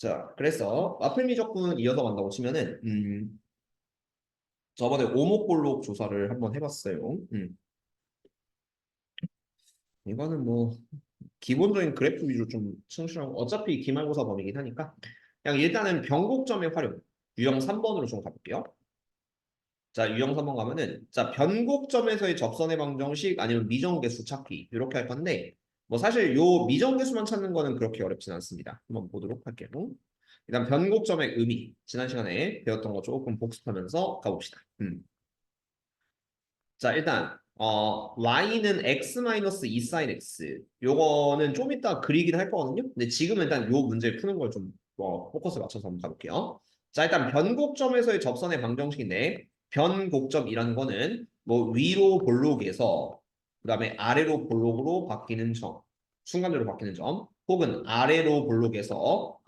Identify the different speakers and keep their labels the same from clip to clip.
Speaker 1: 자, 그래서 마플 미적분 이어서 간다고 치면은 저번에 오목볼록 조사를 한번 해봤어요. 이거는 뭐 기본적인 그래프 위주로 좀 충실하고 어차피 기말고사 범위긴 하니까 그냥 일단은 변곡점의 활용 유형 3번으로 좀 가볼게요. 자, 유형 3번 가면은 자 변곡점에서의 접선의 방정식 아니면 미정계수 찾기 이렇게 할 건데 뭐 사실 요 미정계수만 찾는 거는 그렇게 어렵진 않습니다. 한번 보도록 할게요. 일단 변곡점의 의미 지난 시간에 배웠던 거 조금 복습하면서 가봅시다. 자, 일단 y는 x-2 sin x 요거는 좀 이따 그리긴 할 거거든요. 근데 지금은 일단 요 문제 푸는 걸 좀 포커스 맞춰서 한번 가볼게요. 자, 일단 변곡점에서의 접선의 방정식인데 변곡점이라는 거는 뭐 위로 볼록에서 그다음에 아래로 볼록으로 바뀌는 점, 순간적으로 바뀌는 점, 혹은 아래로 볼록에서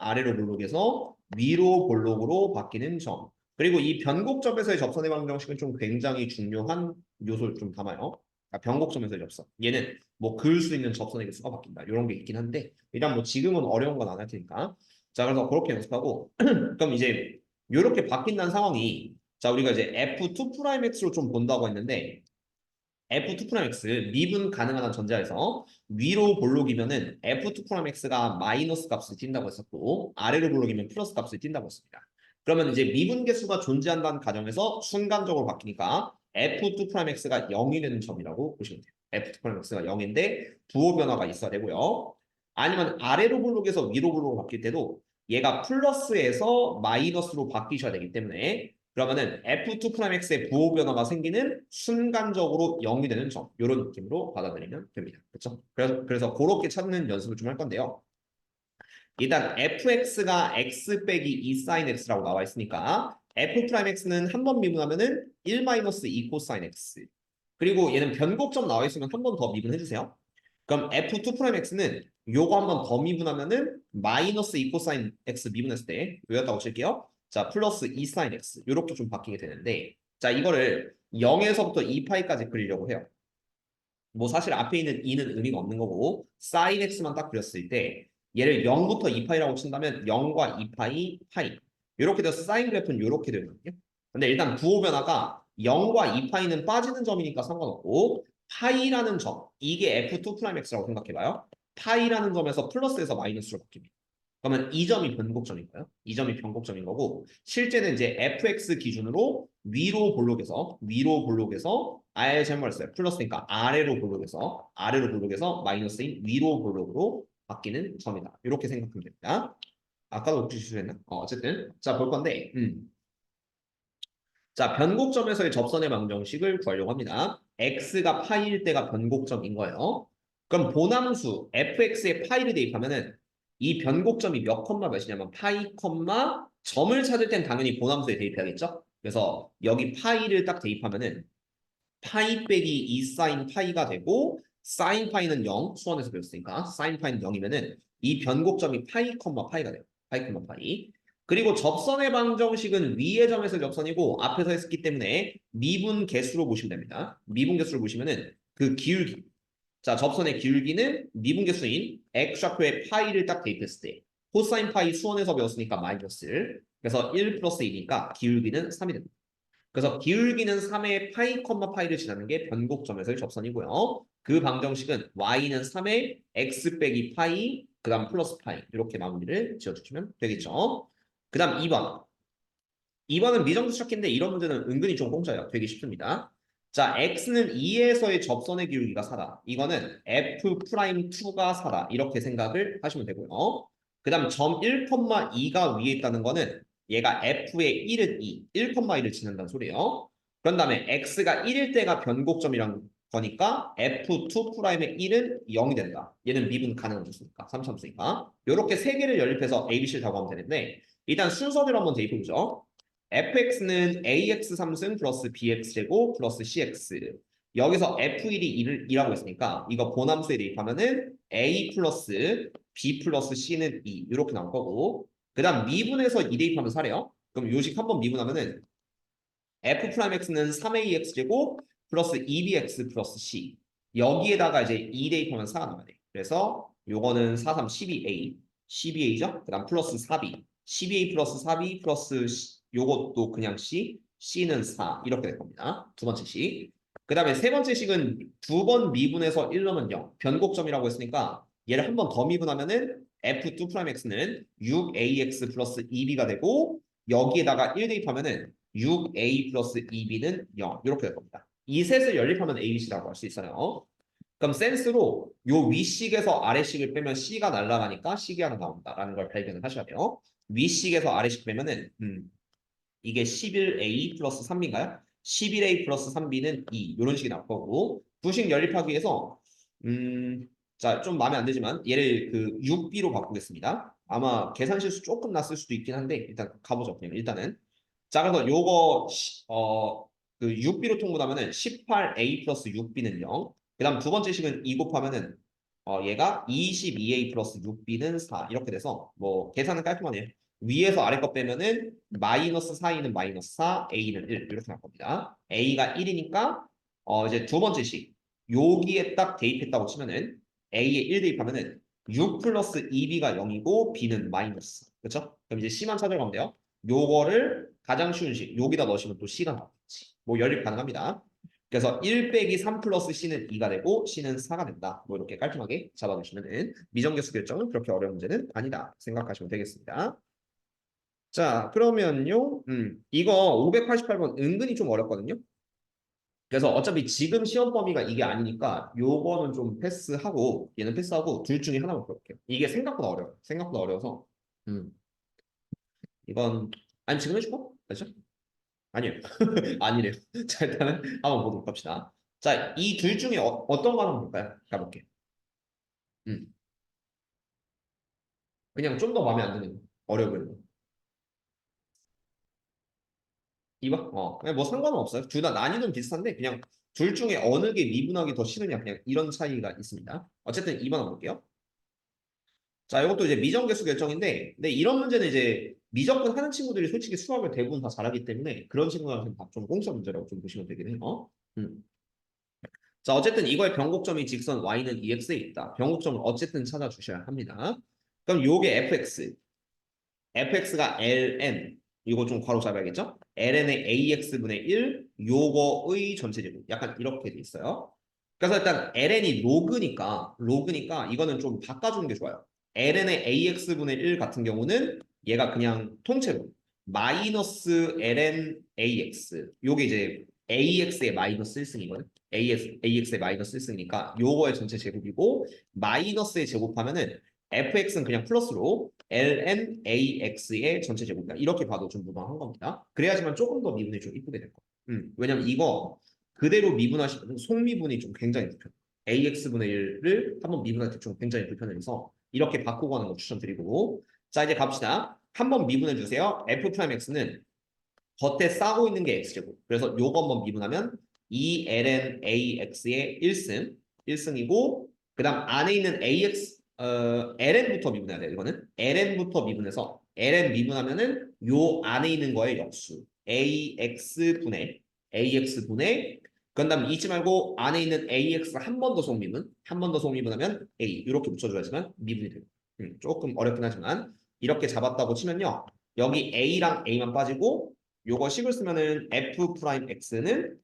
Speaker 1: 위로 볼록으로 바뀌는 점. 그리고 이 변곡점에서의 접선의 방정식은 좀 굉장히 중요한 요소를 좀 담아요. 그러니까 변곡점에서의 접선. 얘는 뭐 그을 수 있는 접선의 개수가 바뀐다. 이런 게 있긴 한데 일단 뭐 지금은 어려운 건 안 할 테니까. 자, 그래서 그렇게 연습하고 그럼 이제 이렇게 바뀐다는 상황이 자, 우리가 이제 F2'X로 좀 본다고 했는데 F2'X 미분 가능한 전제하에서 위로 볼록이면은 F2'X가 마이너스 값을 띈다고 했었고 아래로 볼록이면 플러스 값을 띈다고 했습니다. 그러면 이제 미분 계수가 존재한다는 가정에서 순간적으로 바뀌니까 F2'X가 0이 되는 점이라고 보시면 돼요. F2'X가 0인데 부호 변화가 있어야 되고요. 아니면 아래로 볼록에서 위로 볼록으로 바뀔 때도 얘가 플러스에서 마이너스로 바뀌셔야 되기 때문에 그러면은 F2'X의 부호 변화가 생기는 순간적으로 0이 되는 점 이런 느낌으로 받아들이면 됩니다. 그렇죠? 그래서 그렇게 찾는 연습을 좀 할 건데요. 일단 fx가 x 빼기 2 sin x라고 나와 있으니까 f'x는 한 번 미분하면은 1-2 코사인 x 그리고 얘는 변곡점 나와 있으면 한 번 더 미분해 주세요. 그럼 f2'x는 요거 한 번 더 미분하면은 마이너스 2 코사인 x 미분했을 때 외웠다고 칠게요. 자, 플러스 2 sin x 이렇게 좀 바뀌게 되는데 자, 이거를 0에서부터 2파이까지 그리려고 해요. 뭐 사실 앞에 있는 2는 의미가 없는 거고 sin x만 딱 그렸을 때 얘를 0부터 2파이라고 친다면 0과 2파이 파이 이렇게 돼서 사인 그래프는 이렇게 되거든요. 근데 일단 부호 변화가 0과 2파이는 빠지는 점이니까 상관없고 파이라는 점 이게 f2'x라고 생각해봐요. 파이라는 점에서 플러스에서 마이너스로 바뀝니다. 그러면 이 점이 변곡점인가요? 이 점이 변곡점인 거고 실제는 이제 fx 기준으로 위로 볼록에서 아예 잘못 말했어요. 플러스니까 아래로 볼록에서 마이너스인 위로 볼록으로 바뀌는 점이다. 이렇게 생각하면 됩니다. 아까도 혹시 실수했나? 어쨌든 자 볼 건데 자 변곡점에서의 접선의 방정식을 구하려고 합니다. x가 파이일 때가 변곡점인 거예요. 그럼 보남수 fx에 파이를 대입하면은 이 변곡점이 몇 컴마 몇이냐면 파이 컴마 점을 찾을 땐 당연히 보남수에 대입해야겠죠? 그래서 여기 파이를 딱 대입하면은 파이 빼기 2 사인 파이가 되고 사인 파이는 0 수원에서 배웠으니까 사인 파이는 0이면은 이 변곡점이 파이 컴마 파이가 돼요. 파이 컴마 파이. 그리고 접선의 방정식은 위의 점에서 접선이고 앞에서 했기 때문에 미분 개수로 보시면 됩니다. 미분 개수를 보시면은 그 기울기 자, 접선의 기울기는 미분계수인 x좌표에 파이를 딱 대입했을 때 코사인 파이 수원에서 배웠으니까 마이너스 그래서 1 플러스 2니까 기울기는 3이 됩니다. 그래서 기울기는 3의 파이 컴마 파이를 지나는 게 변곡점에서의 접선이고요. 그 방정식은 y는 3의 x 빼기 파이 그 다음 플러스 파이 이렇게 마무리를 지어주시면 되겠죠. 그 다음 2번 2번은 미정수 찾기인데 이런 문제는 은근히 좀 공짜예요. 되게 쉽습니다. 자, x는 2에서의 접선의 기울기가 4다. 이거는 f'2가 4다. 이렇게 생각을 하시면 되고요. 그 다음 점 1,2가 위에 있다는 거는 얘가 f의 1은 2, 1,1을 지난다는 소리예요. 그런 다음에 x가 1일 때가 변곡점이란 거니까 f2'의 1은 0이 된다. 얘는 미분 가능한 수니까 3참수니까. 이렇게 세 개를 연립해서 ABC를 작업하면 되는데 일단 순서대로 한번 대입해보죠. fx는 ax 3승 플러스 bx 제곱 플러스 cx 여기서 f1이 2라고 했으니까 이거 보남수에 대입하면은 a 플러스 b 플러스 c는 2 이렇게 나올 거고 그 다음 미분해서 2 대입하면 4래요. 그럼 요식 한번 미분하면은 f'x는 3ax 제곱 플러스 2bx 플러스 c 여기에다가 이제 2 대입하면 4가 나와야 돼. 그래서 요거는 4, 3, 12a 12a죠? 그 다음 플러스 4b. 12a 플러스 4b 플러스 요것도 그냥 c. c는 4. 이렇게 될 겁니다. 두 번째 식. 그 다음에 세 번째 식은 두 번 미분해서 1 넣으면 0. 변곡점이라고 했으니까 얘를 한 번 더 미분하면은 f2'x는 6ax 플러스 2b가 되고 여기에다가 1 대입하면은 6a 플러스 2b는 0. 이렇게 될 겁니다. 이 셋을 연립하면 abc라고 할 수 있어요. 그럼 센스로 요 위식에서 아래식을 빼면 c가 날아가니까 식이 하나 나온다라는 걸 발견을 하셔야 돼요. 위식에서 아래식 빼면은 이게 11a 플러스 3b인가요? 11a 플러스 3b는 2 이런 식이 나올 거고 부식 연립하기 위해서 자, 좀 마음에 안 들지만 얘를 그 6b로 바꾸겠습니다. 아마 계산 실수 조금 났을 수도 있긴 한데 일단 가보죠. 그냥 일단은 자, 그래서 요거 그 6b로 통분하면은 18a 플러스 6b는 0. 그다음 두 번째 식은 2 곱하면은 얘가 22a 플러스 6b는 4 이렇게 돼서 뭐 계산은 깔끔하네요. 위에서 아래 거 빼면은 마이너스 4a는 마이너스 4, a는 1 이렇게 날 겁니다. a가 1이니까 이제 두 번째 식 여기에 딱 대입했다고 치면은 a에 1 대입하면은 6 플러스 2b가 0이고 b는 마이너스. 그렇죠? 그럼 이제 c만 찾아가면 돼요. 요거를 가장 쉬운 식 여기다 넣으시면 또 c가 나오겠지. 뭐 연립 가능합니다. 그래서 1 빼기 3 플러스 c는 2가 되고 c는 4가 된다. 뭐 이렇게 깔끔하게 잡아두시면 미정계수 결정은 그렇게 어려운 문제는 아니다 생각하시면 되겠습니다. 자, 그러면요. 이거 588번 은근히 좀 어렵거든요. 그래서 어차피 지금 시험 범위가 이게 아니니까 요거는 좀 패스하고 얘는 패스하고 둘 중에 하나만 볼게요. 이게 생각보다 어려워요. 생각보다 어려워서 이건 아니 지금 해줄까? 맞죠? 아니에요. 아니래요. 자, 일단은 한번 보도록 합시다. 자, 이 둘 중에 어떤 거 하나 볼까요? 가볼게요. 음. 그냥 좀 더 마음에 안 드는 거. 어려워 보이는 거. 2번? 그냥 뭐 상관은 없어요. 둘 다 난이도는 비슷한데 그냥 둘 중에 어느 게 미분하기 더 싫으냐 그냥 이런 차이가 있습니다. 어쨌든 2번 한번 볼게요. 자, 이것도 이제 미정계수 결정인데 근데 이런 문제는 이제 미적분 하는 친구들이 솔직히 수학을 대부분 다 잘하기 때문에 그런 친구들한테는 좀 공짜 문제라고 좀 보시면 되긴 해요. 자, 어쨌든 이거의 변곡점이 직선 y는 ex에 있다. 변곡점을 어쨌든 찾아주셔야 합니다. 그럼 요게 fx, fx가 ln, 이거 좀 괄호 잡아야겠죠? ln의 ax분의 1, 요거의 전체 제곱. 약간 이렇게 돼 있어요. 그래서 일단 ln이 로그니까 이거는 좀 바꿔주는 게 좋아요. ln의 ax분의 1 같은 경우는 얘가 그냥 통째로 마이너스 ln ax. 요게 이제 ax의 마이너스 1승이거든. ax의 마이너스 1승이니까 요거의 전체 제곱이고 마이너스의 제곱하면은 fx는 그냥 플러스로 ln ax의 전체 제곱이다. 이렇게 봐도 좀 무방한 겁니다. 그래야지만 조금 더 미분이 좀 이쁘게 될 거예요. 왜냐면 이거 그대로 미분하시면 속미분이 좀 굉장히 불편해요. ax분의 1을 한번 미분할 때 좀 굉장히 불편해서 이렇게 바꾸고 하는 거 추천드리고 자 이제 갑시다. 한번 미분해 주세요. f'x는 겉에 싸고 있는 게 x제곱. 그래서 요거 한번 미분하면 2ln ax의 1승이고 그 다음 안에 있는 ax ln부터 미분해야 돼요. 이거는 ln부터 미분해서 ln 미분하면은 요 안에 있는 거의 역수 ax분의 그다음 잊지 말고 안에 있는 ax 한 번 더 속미분 한 번 더 속미분하면 a 이렇게 붙여줘야지만 미분이 돼요. 조금 어렵긴 하지만 이렇게 잡았다고 치면요. 여기 a랑 a만 빠지고 요거 식을 쓰면은 f'x는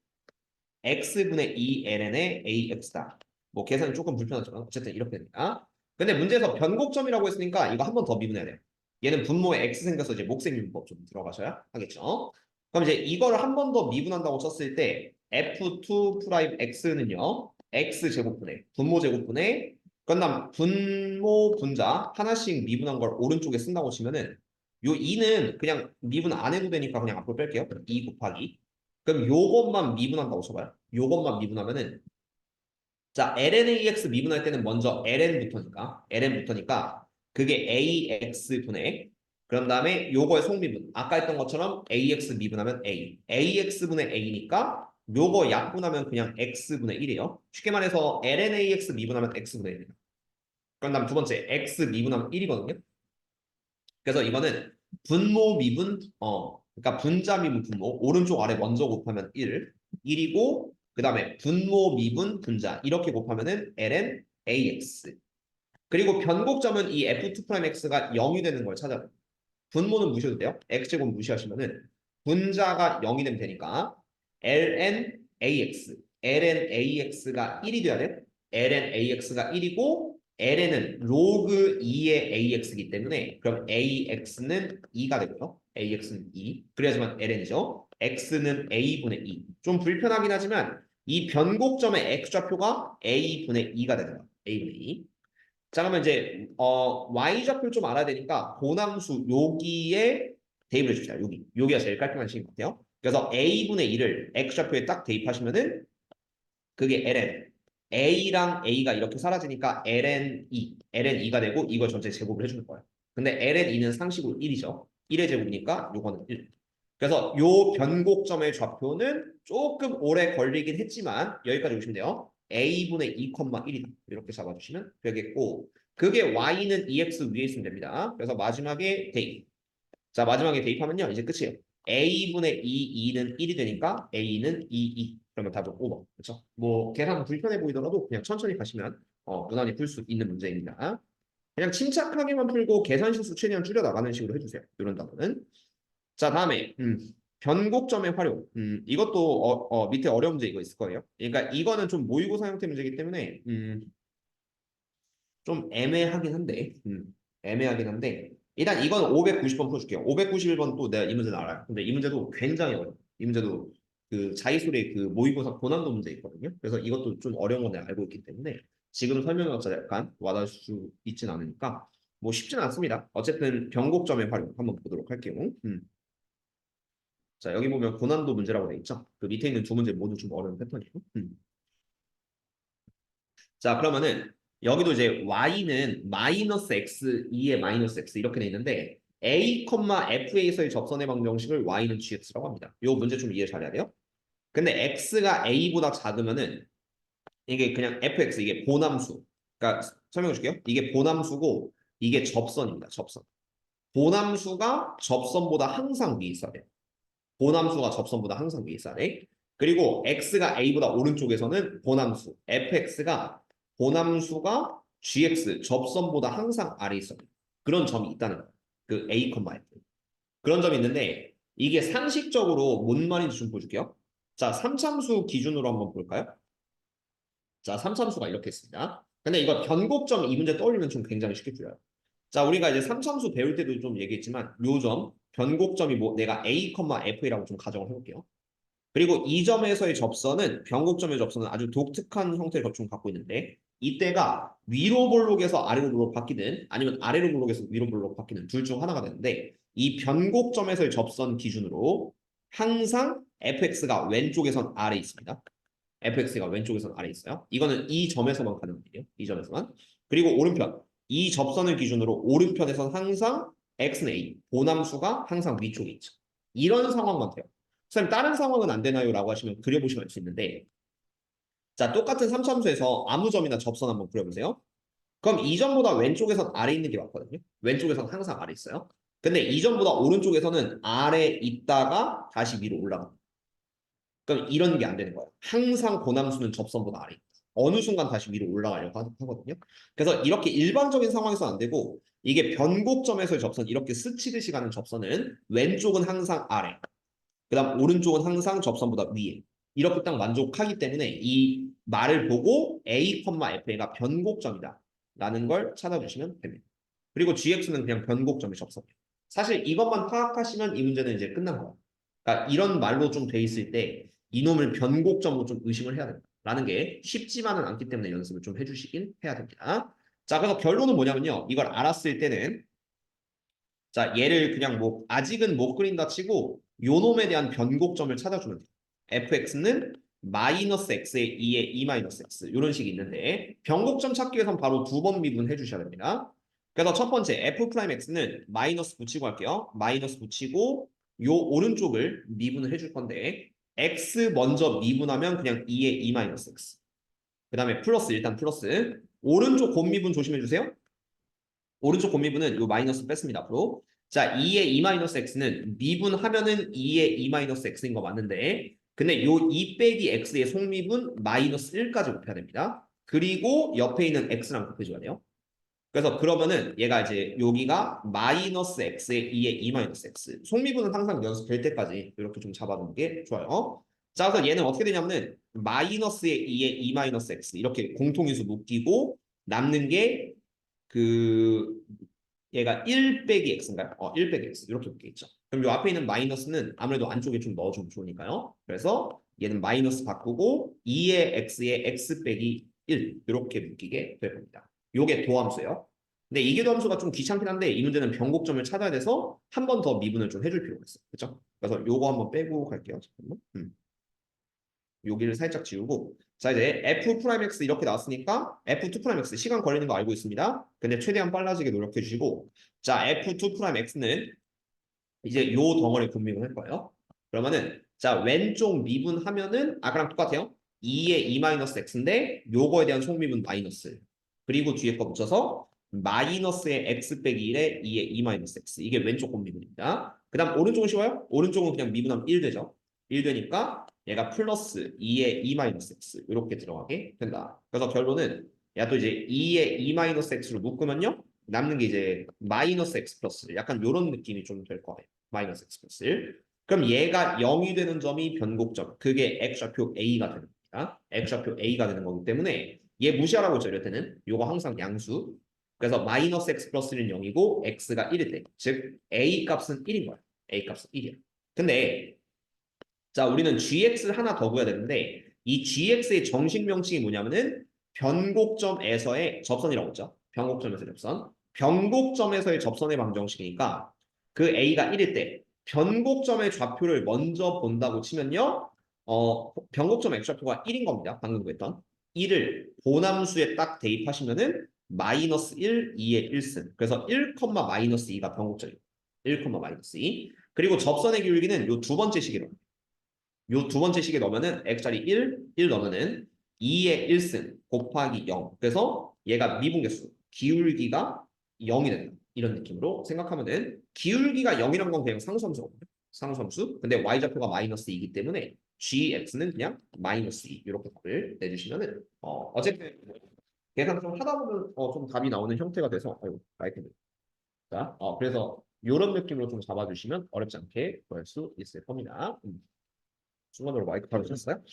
Speaker 1: x분의 2ln의 ax다. 뭐 계산이 조금 불편하지만 어쨌든 이렇게 됩니다. 근데 문제에서 변곡점이라고 했으니까 이거 한 번 더 미분해야 돼요. 얘는 분모에 x 생겨서 이제 목생미분법 좀 들어가셔야 하겠죠. 그럼 이제 이거를 한 번 더 미분한다고 쳤을 때 f2'x는요. x제곱분의 분모 제곱분의 그다음 분모 분자 하나씩 미분한 걸 오른쪽에 쓴다고 치면은 요 2는 그냥 미분 안 해도 되니까 그냥 앞으로 뺄게요. 2 곱하기. 그럼 요것만 미분한다고 쳐봐요. 요것만 미분하면은 자 lnax 미분할 때는 먼저 ln부터니까 그게 ax분의 그런 다음에 요거의 속미분 아까 했던 것처럼 ax 미분하면 ax분의 a니까 요거 약분하면 그냥 x분의 1이에요. 쉽게 말해서 lnax 미분하면 x분의 1이에요. 그런 다음 두 번째 x 미분하면 1이거든요. 그래서 이거는 분모 미분 그러니까 분자 미분 분모 오른쪽 아래 먼저 곱하면 1이고 그 다음에 분모 미분 분자 이렇게 곱하면은 ln ax 그리고 변곡점은 이 f2'x가 0이 되는 걸 찾아야 돼요. 분모는 무시해도 돼요. x제곱 무시하시면은 분자가 0이 되면 되니까 ln ax, ln ax가 1이 돼야 돼. ln ax가 1이고 ln은 로그 2의 ax이기 때문에 그럼 ax는 2가 되고요. ax는 2. 그래야지만 ln이죠. x는 a분의 2. 좀 불편하긴 하지만 이 변곡점의 x좌표가 a분의 2가 되는 거야. a분의 2. 자, 그러면 이제 y좌표를 좀 알아야 되니까 고함수 여기에 대입을 해주세요. 여기가 제일 깔끔한 식인 것 같아요. 그래서 a분의 2를 x좌표에 딱 대입하시면은 그게 ln a랑 a가 이렇게 사라지니까 ln2가 되고 이걸 전체 제곱을 해주는 거예요. 근데 ln2는 상식으로 1이죠. 1의 제곱이니까 요거는 1. 그래서 요 변곡점의 좌표는 조금 오래 걸리긴 했지만 여기까지 오시면 돼요. a분의 2,1이다. 이렇게 잡아주시면 되겠고 그게 y는 2x 위에 있으면 됩니다. 그래서 마지막에 대입. 자, 마지막에 대입하면요. 이제 끝이에요. a분의 2는 1이 되니까 a는 2. 그러면 답은 5번. 그렇죠? 뭐 계산 불편해 보이더라도 그냥 천천히 가시면 무난히 풀 수 있는 문제입니다. 그냥 침착하게만 풀고 계산 실수 최대한 줄여 나가는 식으로 해주세요. 이런 단어는. 자, 다음에 변곡점의 활용. 이것도 밑에 어려운 문제 이거 있을 거예요. 그러니까 이거는 좀 모의고사 형태 문제이기 때문에 좀 애매하긴 한데 일단 이건 590번 풀어줄게요. 591번 또 내가 이 문제는 알아요. 근데 이 문제도 굉장히 어려워. 이 문제도 그 자기소리 그 모의고사 고난도 문제 있거든요. 그래서 이것도 좀 어려운 건 내가 알고 있기 때문에 지금 설명해봤자 약간 와닿을 수 있진 않으니까 뭐 쉽지는 않습니다. 어쨌든 변곡점의 활용 한번 보도록 할게요. 자, 여기 보면 고난도 문제라고 돼 있죠. 그 밑에 있는 두 문제 모두 좀 어려운 패턴이에요. 자, 그러면은 여기도 이제 y는 마이너스 x, 2의 마이너스 x 이렇게 돼 있는데 a, f에서의 접선의 방정식을 y는 gx라고 합니다. 이 문제 좀 이해 잘해야 돼요. 근데 x가 a보다 작으면은 이게 그냥 fx 이게 본함수. 그러니까 설명해 줄게요. 이게 본함수고 이게 접선입니다. 접선. 본함수가 접선보다 항상 위에 있어야 돼요. 본함수가 접선보다 항상 위에 있어야 돼. 그리고 x가 a보다 오른쪽에서는 본함수, fx가 본함수가 gx 접선보다 항상 아래에 있어요. 그런 점이 있다는 거예요. 그 a, f. 그런 점이 있는데 이게 상식적으로 뭔 말인지 좀 보여줄게요. 자, 삼참수 기준으로 한번 볼까요? 자, 삼참수가 이렇게 있습니다. 근데 이거 변곡점 이 문제 떠올리면 좀 굉장히 쉽게 풀려요. 자, 우리가 이제 삼참수 배울 때도 좀 얘기했지만 요 점, 변곡점이 뭐 내가 a, f라고 좀 가정을 해볼게요. 그리고 이 점에서의 접선은 변곡점의 접선은 아주 독특한 형태를 좀 갖고 있는데 이때가 위로 볼록에서 아래로 볼록 바뀌든 아니면 아래로 볼록에서 위로 볼록 바뀌는 둘 중 하나가 되는데 이 변곡점에서의 접선 기준으로 항상 fx가 왼쪽에선 아래에 있습니다. fx가 왼쪽에선 아래에 있어요. 이거는 이 점에서만 가능해요. 이 점에서만. 그리고 오른편. 이 접선을 기준으로 오른편에선 항상 x는 a, 보남수가 항상 위쪽에 있죠. 이런 상황만 돼요. 선생님 다른 상황은 안 되나요? 라고 하시면 그려보시면 알 수 있는데 자 똑같은 삼참수에서 아무 점이나 접선 한번 그려보세요. 그럼 이 점보다 왼쪽에선 아래 있는 게 맞거든요. 왼쪽에선 항상 아래 있어요. 근데 이 점보다 오른쪽에서는 아래 있다가 다시 위로 올라갑니다. 그럼 이런 게 안 되는 거예요. 항상 고남수는 접선보다 아래 있다. 어느 순간 다시 위로 올라가려고 하거든요. 그래서 이렇게 일반적인 상황에서는 안 되고 이게 변곡점에서의 접선 이렇게 스치듯이 가는 접선은 왼쪽은 항상 아래 그다음 오른쪽은 항상 접선보다 위에 이렇게 딱 만족하기 때문에 이 말을 보고 a, fa가 변곡점이다 라는 걸 찾아주시면 됩니다. 그리고 gx는 그냥 변곡점의 접선이에요. 사실 이것만 파악하시면 이 문제는 이제 끝난 거야. 그러니까 이런 말로 좀 돼 있을 때 이놈을 변곡점으로 좀 의심을 해야 된다 라는 게 쉽지만은 않기 때문에 연습을 좀 해주시긴 해야 됩니다. 자, 그래서 결론은 뭐냐면요. 이걸 알았을 때는 자, 얘를 그냥 뭐 아직은 못 그린다 치고 요 놈에 대한 변곡점을 찾아주면 돼요. fx는 마이너스 x의 2의 2 마이너스 x 이런 식이 있는데 변곡점 찾기 위해선 바로 두 번 미분해 주셔야 됩니다. 그래서 첫 번째 f 프라임 x는 마이너스 붙이고 할게요. 마이너스 붙이고 요 오른쪽을 미분을 해줄 건데 x 먼저 미분하면 그냥 2의 2 마이너스 x 그 다음에 플러스 일단 플러스 오른쪽 곱미분 조심해 주세요. 오른쪽 곱미분은 요 마이너스 뺐습니다. 앞으로. 자, 2의 2 마이너스 x는 미분하면은 2의 2 마이너스 x인 거 맞는데 근데 요 2 빼기 x의 속미분 마이너스 1까지 곱해야 됩니다. 그리고 옆에 있는 x랑 곱해줘야 돼요. 그래서 그러면은 얘가 이제 여기가 마이너스 x의 2의 2 마이너스 x. 속미분은 항상 연습될 때까지 이렇게 좀 잡아두는 게 좋아요. 자, 그래서 얘는 어떻게 되냐면은 마이너스의 2의 2 마이너스 x 이렇게 공통인수 묶이고 남는 게 그 얘가 1 빼기 x인가요? 1 빼기 x 이렇게 묶여있죠. 그럼 요 앞에 있는 마이너스는 아무래도 안쪽에 좀 넣어주면 좋으니까요. 그래서 얘는 마이너스 바꾸고 2의 x에 x 빼기 1 이렇게 묶이게 될 겁니다. 요게 도함수예요. 근데 이게 도함수가 좀 귀찮긴 한데 이 문제는 변곡점을 찾아야 돼서 한 번 더 미분을 좀 해줄 필요가 있어요. 그렇죠? 그래서 요거 한번 빼고 갈게요. 잠깐만. 여기를 살짝 지우고 자 이제 f'(x) 이렇게 나왔으니까 f2'x 시간 걸리는 거 알고 있습니다. 근데 최대한 빨라지게 노력해 주시고 자 f2'x는 이제 요 덩어리 분미분 할 거예요. 그러면은 자 왼쪽 미분하면은 아까랑 똑같아요. 2의 2-x인데 요거에 대한 속미분 마이너스 그리고 뒤에 거 붙여서 마이너스의 x 빼기 1의 2의 2-x 이게 왼쪽 곱미분입니다. 그 다음 오른쪽은 쉬워요? 오른쪽은 그냥 미분하면 1 되죠. 1 되니까 얘가 플러스 2의 2-x 이렇게 들어가게 된다. 그래서 결론은 야 또 이제 2의 2-x로 묶으면요 남는 게 이제 마이너스 x 플러스 약간 이런 느낌이 좀 될 거예요. 마이너스 x 플러스 1. 그럼 얘가 0이 되는 점이 변곡점. 그게 x좌표 a가 되는 겁니다. x좌표 a가 되는 거기 때문에 얘 무시하라고 했죠. 이럴 때는 요거 항상 양수. 그래서 마이너스 x 플러스는 0이고 x가 1일 때. 즉 a 값은 1인 거야. a 값은 1이야. 근데 자 우리는 gx 하나 더 구해야 되는데 이 gx의 정식 명칭이 뭐냐면은 변곡점에서의 접선이라고 했죠. 변곡점에서의 접선. 변곡점에서의 접선의 방정식이니까 그 a가 1일 때 변곡점의 좌표를 먼저 본다고 치면요. 변곡점 x좌표가 1인 겁니다. 방금 그랬던 1을 본함수에 딱 대입하시면은 마이너스 1, 2의 1승. 그래서 1, 마이너스 2가 변곡점이에요. 1, 마이너스 2. 그리고 접선의 기울기는 요 두 번째 식이로 요 두 번째 식에 넣으면은 x자리 1 넣으면은 2의 1승 곱하기 0. 그래서 얘가 미분계수, 기울기가 0이 된다. 이런 느낌으로 생각하면은 기울기가 0이란 건 그냥 상수함수거든요. 상수함수. 근데 y좌표가 마이너스 2이기 때문에 gx는 그냥 마이너스 2 이렇게 답을 내주시면은 어쨌든 계산 좀 하다 보면 좀 답이 나오는 형태가 돼서 아유 마이크 자, 그래서 이런 느낌으로 좀 잡아주시면 어렵지 않게 구할 수 있을 겁니다. 순간적으로 마이크 바로 켰어요?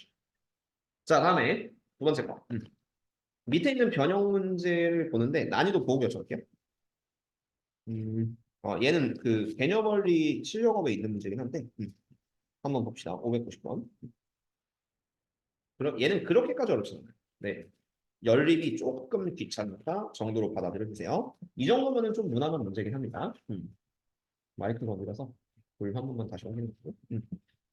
Speaker 1: 자, 다음에 두 번째 거. 밑에 있는 변형 문제를 보는데 난이도 보고 여쭤볼게요. 얘는 그 개념 원리 실력업에 있는 문제긴 한데 한번 봅시다. 590번. 그럼 얘는 그렇게까지 어렵지 않아요. 네. 연립이 조금 귀찮다 정도로 받아들여 주세요. 이 정도면은 좀 무난한 문제긴 합니다. 마이크가 어디라서 볼륨 한 번만 다시 옮기는 거고.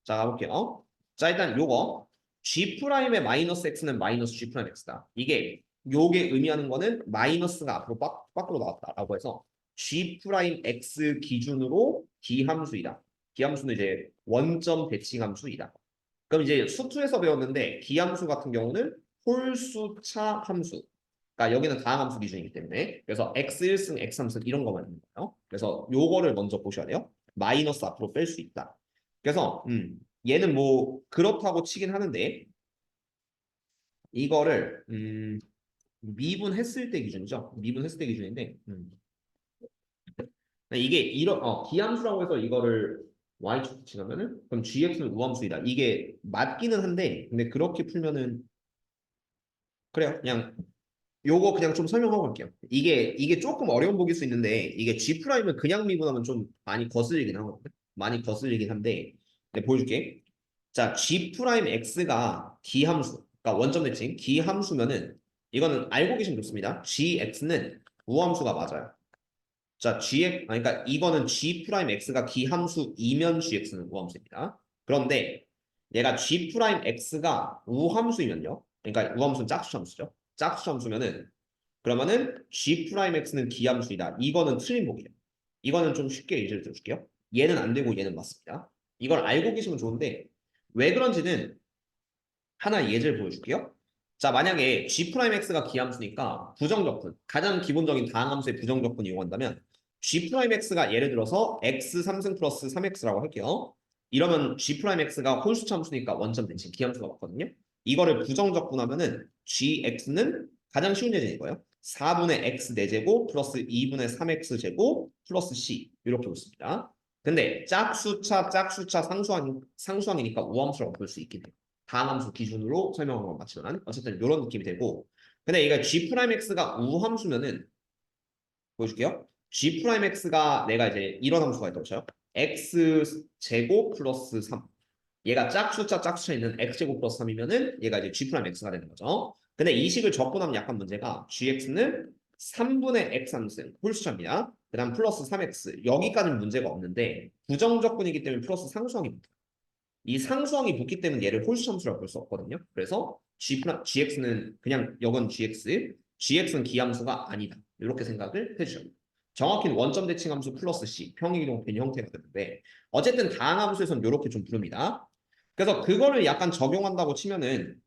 Speaker 1: 자, 가볼게요. 자, 일단 요거 G'의 마이너스 X는 마이너스 G' X다. 이게 요게 의미하는 거는 마이너스가 앞으로 밖으로 나왔다라고 해서 G' X 기준으로 기함수이다. 기함수는 이제 원점 대칭함수이다. 그럼 이제 수투에서 배웠는데 기함수 같은 경우는 홀수차 함수. 그러니까 여기는 다항함수 기준이기 때문에 그래서 x1승, x3승 이런 거만 있는 거예요. 그래서 요거를 먼저 보셔야 돼요. 마이너스 앞으로 뺄 수 있다. 그래서 얘는 뭐 그렇다고 치긴 하는데 이거를 미분했을 때 기준이죠. 미분했을 때 기준인데 이게 이런 기함수라고 해서 이거를 y축 지나면은 그럼 gx는 우함수이다. 이게 맞기는 한데 근데 그렇게 풀면은 그래요. 그냥 요거 그냥 좀 설명하고 갈게요. 이게 조금 어려운 복일 수 있는데 이게 G'을 그냥 미분하면 좀 많이 거슬리긴 하거든요. 많이 거슬리긴 한데 내가 보여줄게. 자, G'X가 기함수, 그러니까 원점 대칭 기함수면은 이거는 알고 계시면 좋습니다. GX는 우함수가 맞아요. 자, 그러니까 이거는 G'X가 기함수이면 GX는 우함수입니다. 그런데 얘가 G'X가 우함수이면요. 그러니까 우함수는 짝수 함수죠. 짝수 함수면은 그러면은 G'X는 기함수이다. 이거는 틀린 복이에요. 이거는 좀 쉽게 예시를 들어줄게요. 얘는 안 되고 얘는 맞습니다. 이걸 알고 계시면 좋은데 왜 그런지는 하나 예제를 보여줄게요. 자, 만약에 G'X가 기함수니까 부정적분, 가장 기본적인 다항함수의 부정적분 이용한다면 G'X가 예를 들어서 x 3승 플러스 3x라고 할게요. 이러면 G'X가 홀수차 함수니까 원점 대칭 기함수가 맞거든요. 이거를 부정적분하면은 gx는 가장 쉬운 예제인 거예요. 4분의 x 4제곱 플러스 2분의 3x 제곱 플러스 c 이렇게 붙습니다. 근데 짝수차 상수항이니까 우함수라고 볼 수 있긴 해요. 다항함수 기준으로 설명한 건 맞지만 어쨌든 이런 느낌이 되고 근데 얘가 g'x가 우함수면은 보여줄게요. g'x가 내가 이제 이런 함수가 있다고 쳐요. x제곱 플러스 3 얘가 짝수차 있는 x제곱 플러스 3이면은 얘가 이제 g'x가 되는 거죠. 근데 이 식을 접근하면 약간 문제가 gx는 3분의 x 함수 홀수차입니다. 그 다음 플러스 3x 여기까지는 문제가 없는데 부정적분이기 때문에 플러스 상수항이 붙어요. 이 상수항이 붙기 때문에 얘를 홀수함수라고 볼 수 없거든요. 그래서 gx는 그냥 역은 gx는 기함수가 아니다. 이렇게 생각을 해주셔야 돼요. 정확히는 원점 대칭함수 플러스 c 평행이동된 형태가 되는데 어쨌든 다항함수에서는 이렇게 좀 부릅니다. 그래서 그거를 약간 적용한다고 치면은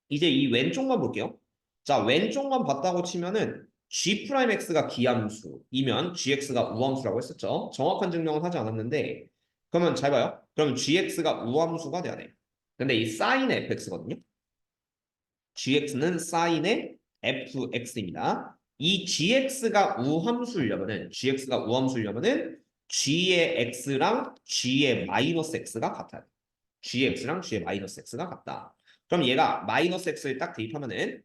Speaker 1: 이제 이 왼쪽만 볼게요. 자, 왼쪽만 봤다고 치면은 g'x가 기함수이면 gx가 우함수라고 했었죠. 정확한 증명은 하지 않았는데 그러면 잘 봐요. 그러면 gx가 우함수가 돼야 돼. 근데 이 사인의 fx거든요. gx는 사인의 fx입니다. 이 gx가 우함수려면은 g의 x랑 g의 마이너스 x가 같아요. gx랑 g의 마이너스 x가 같다. 그럼 얘가 마이너스 x를 딱 대입하면은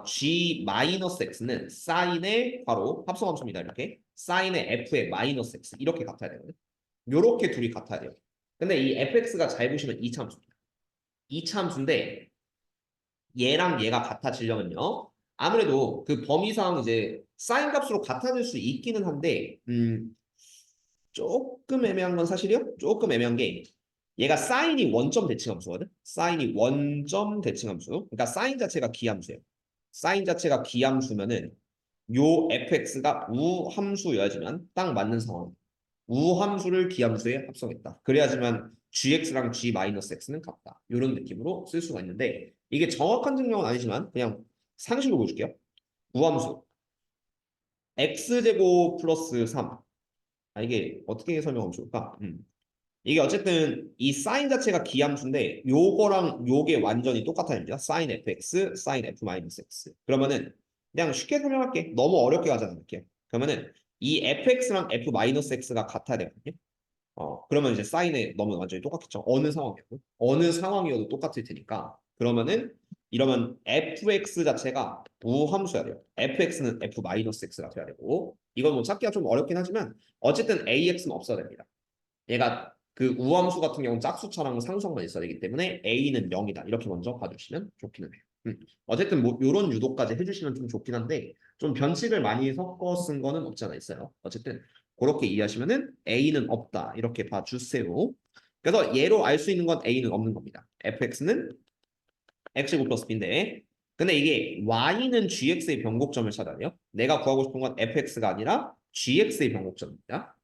Speaker 1: g 마이너스 x는 사인의 바로 합성함수입니다. 이렇게 사인의 f의 마이너스 x 이렇게 같아야 되거든요. 요렇게 둘이 같아야 돼요. 근데 이 fx가 잘 보시면 2차 함수입니다. 2차 함수인데 얘랑 얘가 같아지려면요. 아무래도 그 범위상 이제 사인 값으로 같아질 수 있기는 한데 조금 애매한 건 사실이요. 조금 애매한 게 얘가 사인이 원점 대칭함수거든. 사인이 원점 대칭함수. 그러니까 사인 자체가 기함수예요. 사인 자체가 기함수면은 요 fx가 우함수여야지만 딱 맞는 상황. 우함수를 기함수에 합성했다. 그래야지만 gx랑 g-x는 같다. 이런 느낌으로 쓸 수가 있는데 이게 정확한 증명은 아니지만 그냥 상식으로 보여줄게요. 우함수 x제곱 플러스 3. 이게 어떻게 설명하면 좋을까? 이게 어쨌든 이 사인 자체가 기함수인데 요거랑 요게 완전히 똑같아집니다. 사인 fx, 사인 f-x. 그러면은 그냥 쉽게 설명할게. 너무 어렵게 가지 않을게요. 그러면은 이 fx랑 f-x가 같아야 되거든요. 그러면 이제 사인에 너무 완전히 똑같겠죠. 어느 상황이어도 똑같을 테니까. 그러면은 이러면 fx 자체가 무함수야 돼요. fx는 f-x가 돼야 되고 이건 뭐 찾기가 좀 어렵긴 하지만 어쨌든 ax는 없어야 됩니다. 얘가 그 우함수 같은 경우는 짝수차랑 상수항만 있어야 되기 때문에 a는 0이다. 이렇게 먼저 봐주시면 좋기는 해요. 어쨌든 뭐 이런 유도까지 해주시면 좀 좋긴 한데 좀 변칙을 많이 섞어 쓴 거는 없지 않아 있어요. 어쨌든 그렇게 이해하시면은 a는 없다. 이렇게 봐주세요. 그래서 얘로 알 수 있는 건 a는 없는 겁니다. fx는 x제곱 플러스 b인데 근데 이게 y는 gx의 변곡점을 찾아야 돼요. 내가 구하고 싶은 건 fx가 아니라 gx의 변곡점입니다.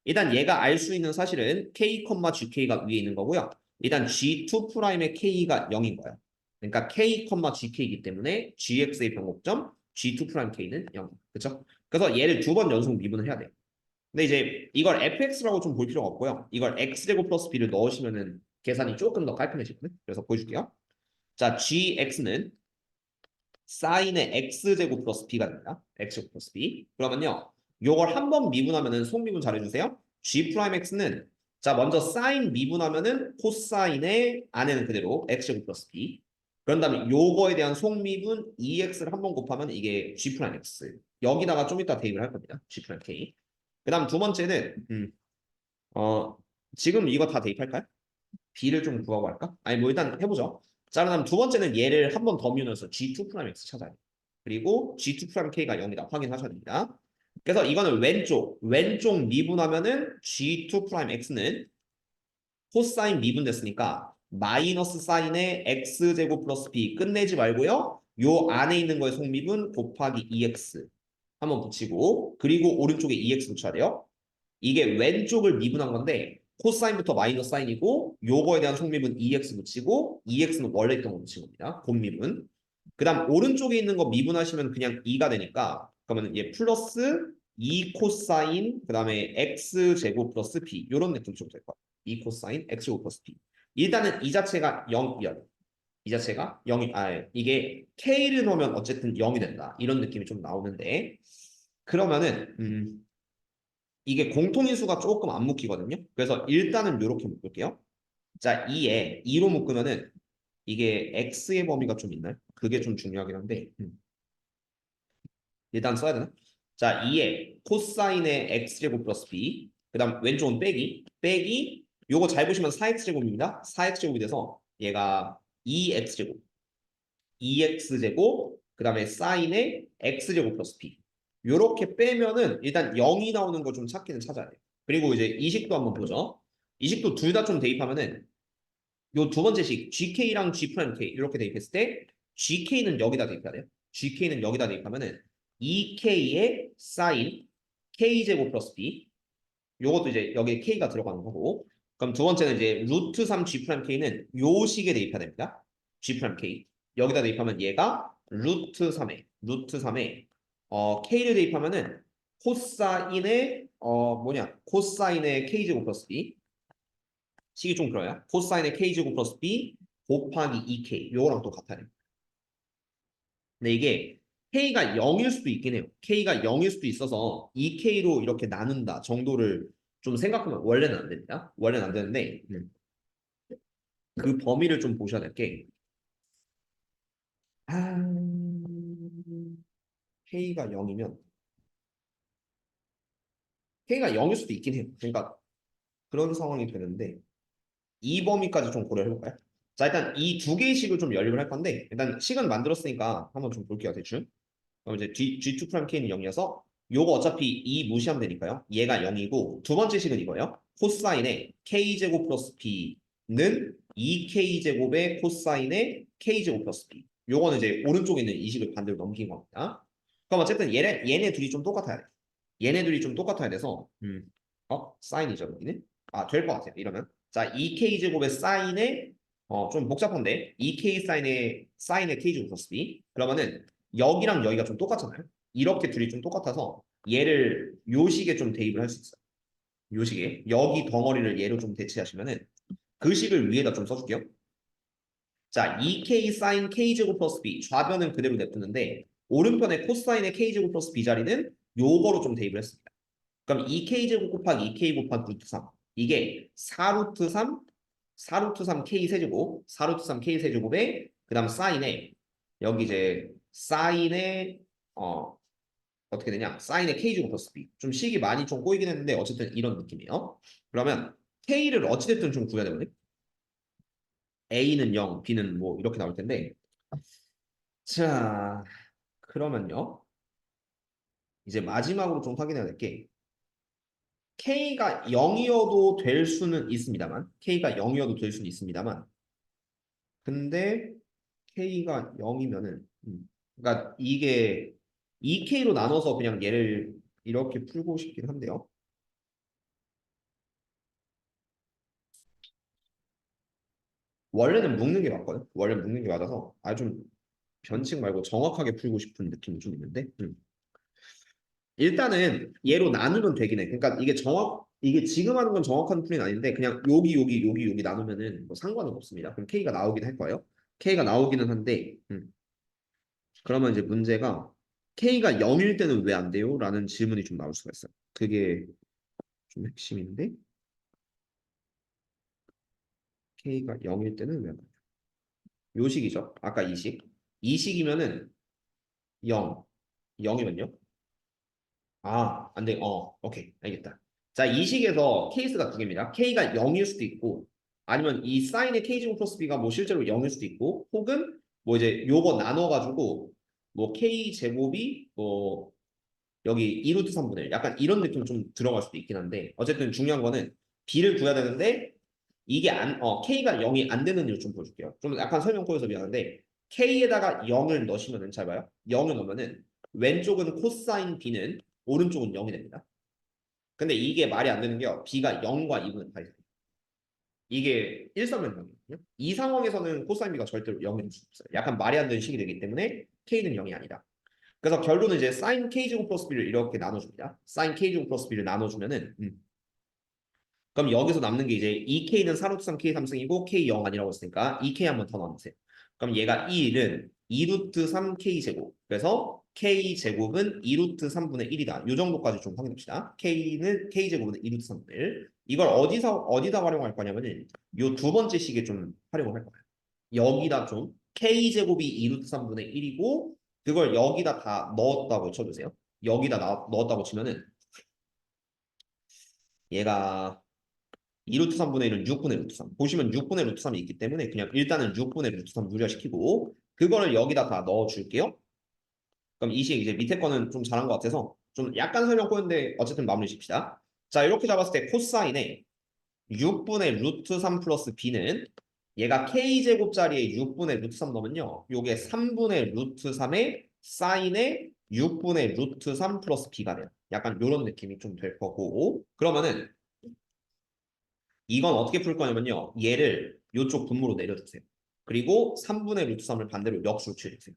Speaker 1: 일단 얘가 알 수 있는 사실은 k, gk가 위에 있는 거고요. 일단 g2'의 k가 0인 거예요. 그러니까 k, gk이기 때문에 gx의 변곡점 g2'k는 0. 그렇죠? 그래서 얘를 두 번 연속 미분을 해야 돼요. 근데 이제 이걸 fx라고 좀 볼 필요가 없고요. 이걸 x제곱 플러스 b를 넣으시면은 계산이 조금 더 깔끔해지거든요. 그래서 보여줄게요. 자, gx는 사인의 x제곱 플러스 b가 됩니다. x제곱 플러스 b. 그러면요. 요걸 한 번 미분하면은 속미분 잘해주세요. g'x는 자 먼저 사인 미분하면은 코사인의 안에는 그대로 x제곱 플러스 b. 그런 다음에 요거에 대한 속미분 2x를 한 번 곱하면 이게 g'x. 여기다가 좀 이따 대입을 할 겁니다. g'k. 그 다음 두 번째는 어 지금 이거 다 대입할까요? b를 좀 구하고 할까? 아니 뭐 일단 해보죠. 자 그다음 두 번째는 얘를 한 번 더 미우면서 G2'X 찾아야 돼요. 그리고 G2'K가 0이다 확인하셔야 됩니다. 그래서 이거는 왼쪽 미분하면은 G2'X는 코사인 미분됐으니까 마이너스 사인의 X제곱 플러스 B 끝내지 말고요. 요 안에 있는 거의 속미분 곱하기 2X 한번 붙이고 그리고 오른쪽에 2X 붙여야 돼요. 이게 왼쪽을 미분한 건데 코사인부터 마이너스 사인이고 요거에 대한 속미분 2x 붙이고 2x는 원래 있던 거 붙인 겁니다. 곱미분. 그 다음 오른쪽에 있는 거 미분하시면 그냥 2가 되니까 그러면 얘 플러스 2 코사인 그 다음에 x제곱 플러스 b 요런 느낌 좀 될 거예요. 2 코사인 x제곱 플러스 b. 일단은 이 자체가 0이어야 돼요. 이 자체가 0이 이게 K를 넣으면 어쨌든 0이 된다. 이런 느낌이 좀 나오는데 그러면은 이게 공통인수가 조금 안 묶이거든요. 그래서 일단은 이렇게 묶을게요. 자, 2에 2로 묶으면은 이게 x의 범위가 좀 있나요? 그게 좀 중요하긴 한데 일단 써야 되나? 자, 2에 코사인의 x제곱 플러스 b 그 다음 왼쪽은 빼기 요거 잘 보시면 4x제곱입니다. 4x제곱이 돼서 얘가 2x제곱 2x제곱 그 다음에 사인의 x제곱 플러스 b 요렇게 빼면은 일단 0이 나오는 거 좀 찾기는 찾아야 돼요. 그리고 이제 이식도 한번 보죠. 이식도 둘 다 좀 대입하면은 요 두 번째 식 GK랑 G 프라임 K 이렇게 대입했을 때 GK는 여기다 대입해야 돼요. GK는 여기다 대입하면은 2K의 사인 K제곱 플러스 B 요것도 이제 여기에 K가 들어가는 거고 그럼 두 번째는 이제 루트 3 G 프라임 K는 요 식에 대입해야 됩니다. G 프라임 K 여기다 대입하면 얘가 루트 3에 K를 대입하면은 코사인의 K제곱 플러스 B 식이 좀 그래요. 코사인의 k제곱 플러스 b 곱하기 2k 요거랑 또 같아요. 근데 이게 k가 0일 수도 있긴 해요. k가 0일 수도 있어서 2k로 이렇게 나눈다 정도를 좀 생각하면 원래는 안 됩니다. 원래는 안 되는데 그 범위를 좀 보셔야 될 게 k가 0이면 k가 0일 수도 있긴 해요. 그러니까 그런 상황이 되는데 이 범위까지 좀 고려해 볼까요? 자 일단 이 두 개의 식을 좀 연립을 할 건데 일단 식은 만들었으니까 한번 좀 볼게요 대충. 그럼 이제 G2 프라임 K는 0이어서 요거 어차피 2 무시하면 되니까요. 얘가 0이고 두 번째 식은 이거예요. 코사인의 K제곱 플러스 B는 2K제곱의 코사인의 K제곱 플러스 B. 요거는 이제 오른쪽에 있는 이 식을 반대로 넘긴 겁니다. 그럼 어쨌든 얘네 둘이 좀 똑같아야 돼. 얘네 둘이 좀 똑같아야 돼서 사인이죠 여기는? 될 것 같아요. 이러면 자 2K제곱의 사인의 좀 복잡한데 2K 사인의 K제곱 플러스 B 그러면은 여기랑 여기가 좀 똑같잖아요. 이렇게 둘이 좀 똑같아서 얘를 요 식에 좀 대입을 할 수 있어요. 요 식에 여기 덩어리를 얘로 좀 대체하시면은 그 식을 위에다 좀 써줄게요. 자, 2k 사인 k제곱 플러스 b 좌변은 그대로 냅두는데 오른편에 코사인의 k제곱 플러스 b 자리는 요거로 좀 대입을 했습니다. 그럼 2k제곱 곱하기 2k 곱하기 루트 3 이게 4루트 3 4루트 3 k 세제곱 4루트 3 k 세제곱에 그 다음 사인에 여기 이제 사인의 어떻게 되냐 사인의 k제곱 플러스 b 좀 식이 많이 좀 꼬이긴 했는데 어쨌든 이런 느낌이에요. 그러면 k를 어찌됐든 좀 구해야 되거든요. a는 0 b는 뭐 이렇게 나올 텐데 자 그러면요 이제 마지막으로 좀 확인해야 될 게 K가 0이어도 될 수는 있습니다만 K가 0이어도 될 수는 있습니다만 근데 K가 0이면은 그러니까 이게 2K로 나눠서 그냥 얘를 이렇게 풀고 싶긴 한데요. 원래는 묶는 게 맞거든. 원래 묶는 게 맞아서 좀 변칙 말고 정확하게 풀고 싶은 느낌이 좀 있는데 일단은 얘로 나누면 되긴 해. 그러니까 이게 지금 하는 건 정확한 풀이는 아닌데 그냥 여기 나누면은 뭐 상관은 없습니다. 그럼 K가 나오긴 할 거예요. K가 나오기는 한데 그러면 이제 문제가 K가 0일 때는 왜 안 돼요? 라는 질문이 좀 나올 수가 있어요. 그게 좀 핵심인데 K가 0일 때는 왜 안 돼요? 요 식이죠. 아까 이 식. 이 식이면은 0. 0이면요? 안 돼. 오케이. 알겠다. 자, 이 식에서 케이스가 두 개입니다. K가 0일 수도 있고, 아니면 이 사인의 K제곱 플러스 B가 뭐 실제로 0일 수도 있고, 혹은 뭐 이제 요거 나눠가지고, 뭐 K제곱이 뭐 여기 2루트 3분의 1 약간 이런 느낌 좀 들어갈 수도 있긴 한데, 어쨌든 중요한 거는 B를 구해야 되는데, 이게 K가 0이 안 되는 이유 좀 보여줄게요. 좀 약간 설명 꼬여서 미안한데, K에다가 0을 넣으시면은 잘 봐요. 0을 넣으면은 왼쪽은 코사인 B는 오른쪽은 0이 됩니다. 근데 이게 말이 안 되는 게요. B가 0과 2분의 8. 이게 일사면상이거든요. 이 상황에서는 코사인 B가 절대로 0이 될 수 없어요. 약간 말이 안 되는 식이 되기 때문에 K는 0이 아니다. 그래서 결론은 이제 사인 K제곱 플러스 B를 이렇게 나눠줍니다. 사인 K제곱 플러스 B를 나눠주면은 그럼 여기서 남는 게 이제 2K는 4루트 3K 3승이고 K 0 아니라고 했으니까 2K 한 번 더 나누세요. 그럼 얘가 1은 2루트 3K제곱. 그래서 K제곱은 2루트 3분의 1이다. 이 정도까지 좀 확인합시다. K제곱은 2루트 3분의 1. 이걸 어디다 활용할 거냐면은 요 두 번째 식에 좀 활용을 할 거예요. 여기다 좀 K제곱이 2루트 3분의 1이고 그걸 여기다 다 넣었다고 쳐주세요. 여기다 넣었다고 치면은 얘가 2루트 3분의 1은 6분의 루트 3. 보시면 6분의 루트 3이 있기 때문에 그냥 일단은 6분의 루트 3 유리화시키고 그거를 여기다 다 넣어줄게요. 그럼 이 식 이제 밑에 거는 좀 잘한 것 같아서 좀 약간 설명 꼬였는데 어쨌든 마무리 칩시다. 자 이렇게 잡았을 때 코사인의 6분의 루트 3 플러스 b는 얘가 k제곱짜리에 6분의 루트 3 넣으면요. 요게 3분의 루트 3의 사인의 6분의 루트 3 플러스 b가 돼요. 약간 이런 느낌이 좀 될 거고 그러면은 이건 어떻게 풀 거냐면요. 얘를 이쪽 분모로 내려주세요. 그리고 3분의 루트 3을 반대로 역수로 취해주세요.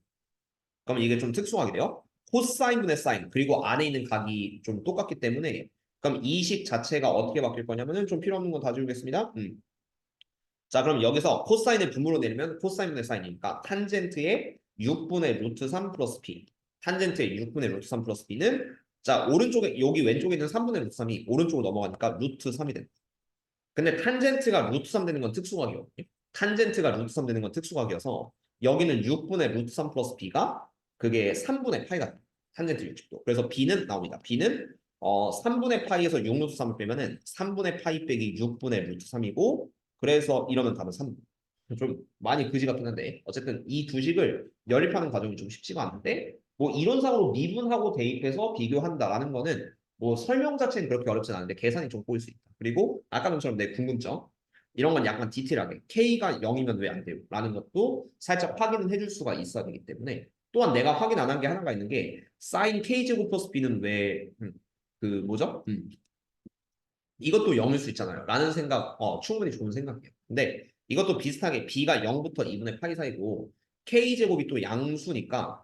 Speaker 1: 그러면 이게 좀 특수하게 돼요. 코사인분의 사인 그리고 안에 있는 각이 좀 똑같기 때문에 그럼 이 식 자체가 어떻게 바뀔 거냐면은 좀 필요 없는 건 다 지우겠습니다. 자 그럼 여기서 코사인을 분모로 내리면 코사인분의 사인이니까 탄젠트의 6분의 루트 3 플러스 b 탄젠트의 6분의 루트 3 플러스 b는 자 오른쪽에 여기 왼쪽에 있는 3분의 루트 3이 오른쪽으로 넘어가니까 루트 3이 됩니다. 근데 탄젠트가 루트 3 되는 건 특수각이거든요. 탄젠트가 루트 3 되는 건 특수각이어서 여기는 6분의 루트 3 플러스 b가 그게 3분의 파이가 돼요. 탄젠트 60도. 그래서 b는 나옵니다. b는 3분의 파이에서 6 루트 3을 빼면은 3분의 파이 빼기 6분의 루트 3이고 그래서 이러면 답은 3. 좀 많이 그지 같긴 한데 어쨌든 이 두 식을 연립하는 과정이 좀 쉽지가 않은데 뭐 이론상으로 미분하고 대입해서 비교한다라는 거는 뭐 설명 자체는 그렇게 어렵진 않은데 계산이 좀 꼬일 수 있다. 그리고 아까 전처럼 내 궁금점 이런 건 약간 디테일하게 K가 0이면 왜 안 돼요? 라는 것도 살짝 확인을 해줄 수가 있어야 되기 때문에 또한 내가 확인 안 한 게 하나가 있는 게 사인 K제곱 플러스 B는 왜 그 뭐죠? 이것도 0일 수 있잖아요. 라는 생각 충분히 좋은 생각이에요. 근데 이것도 비슷하게 B가 0부터 2분의 파이 사이고 K제곱이 또 양수니까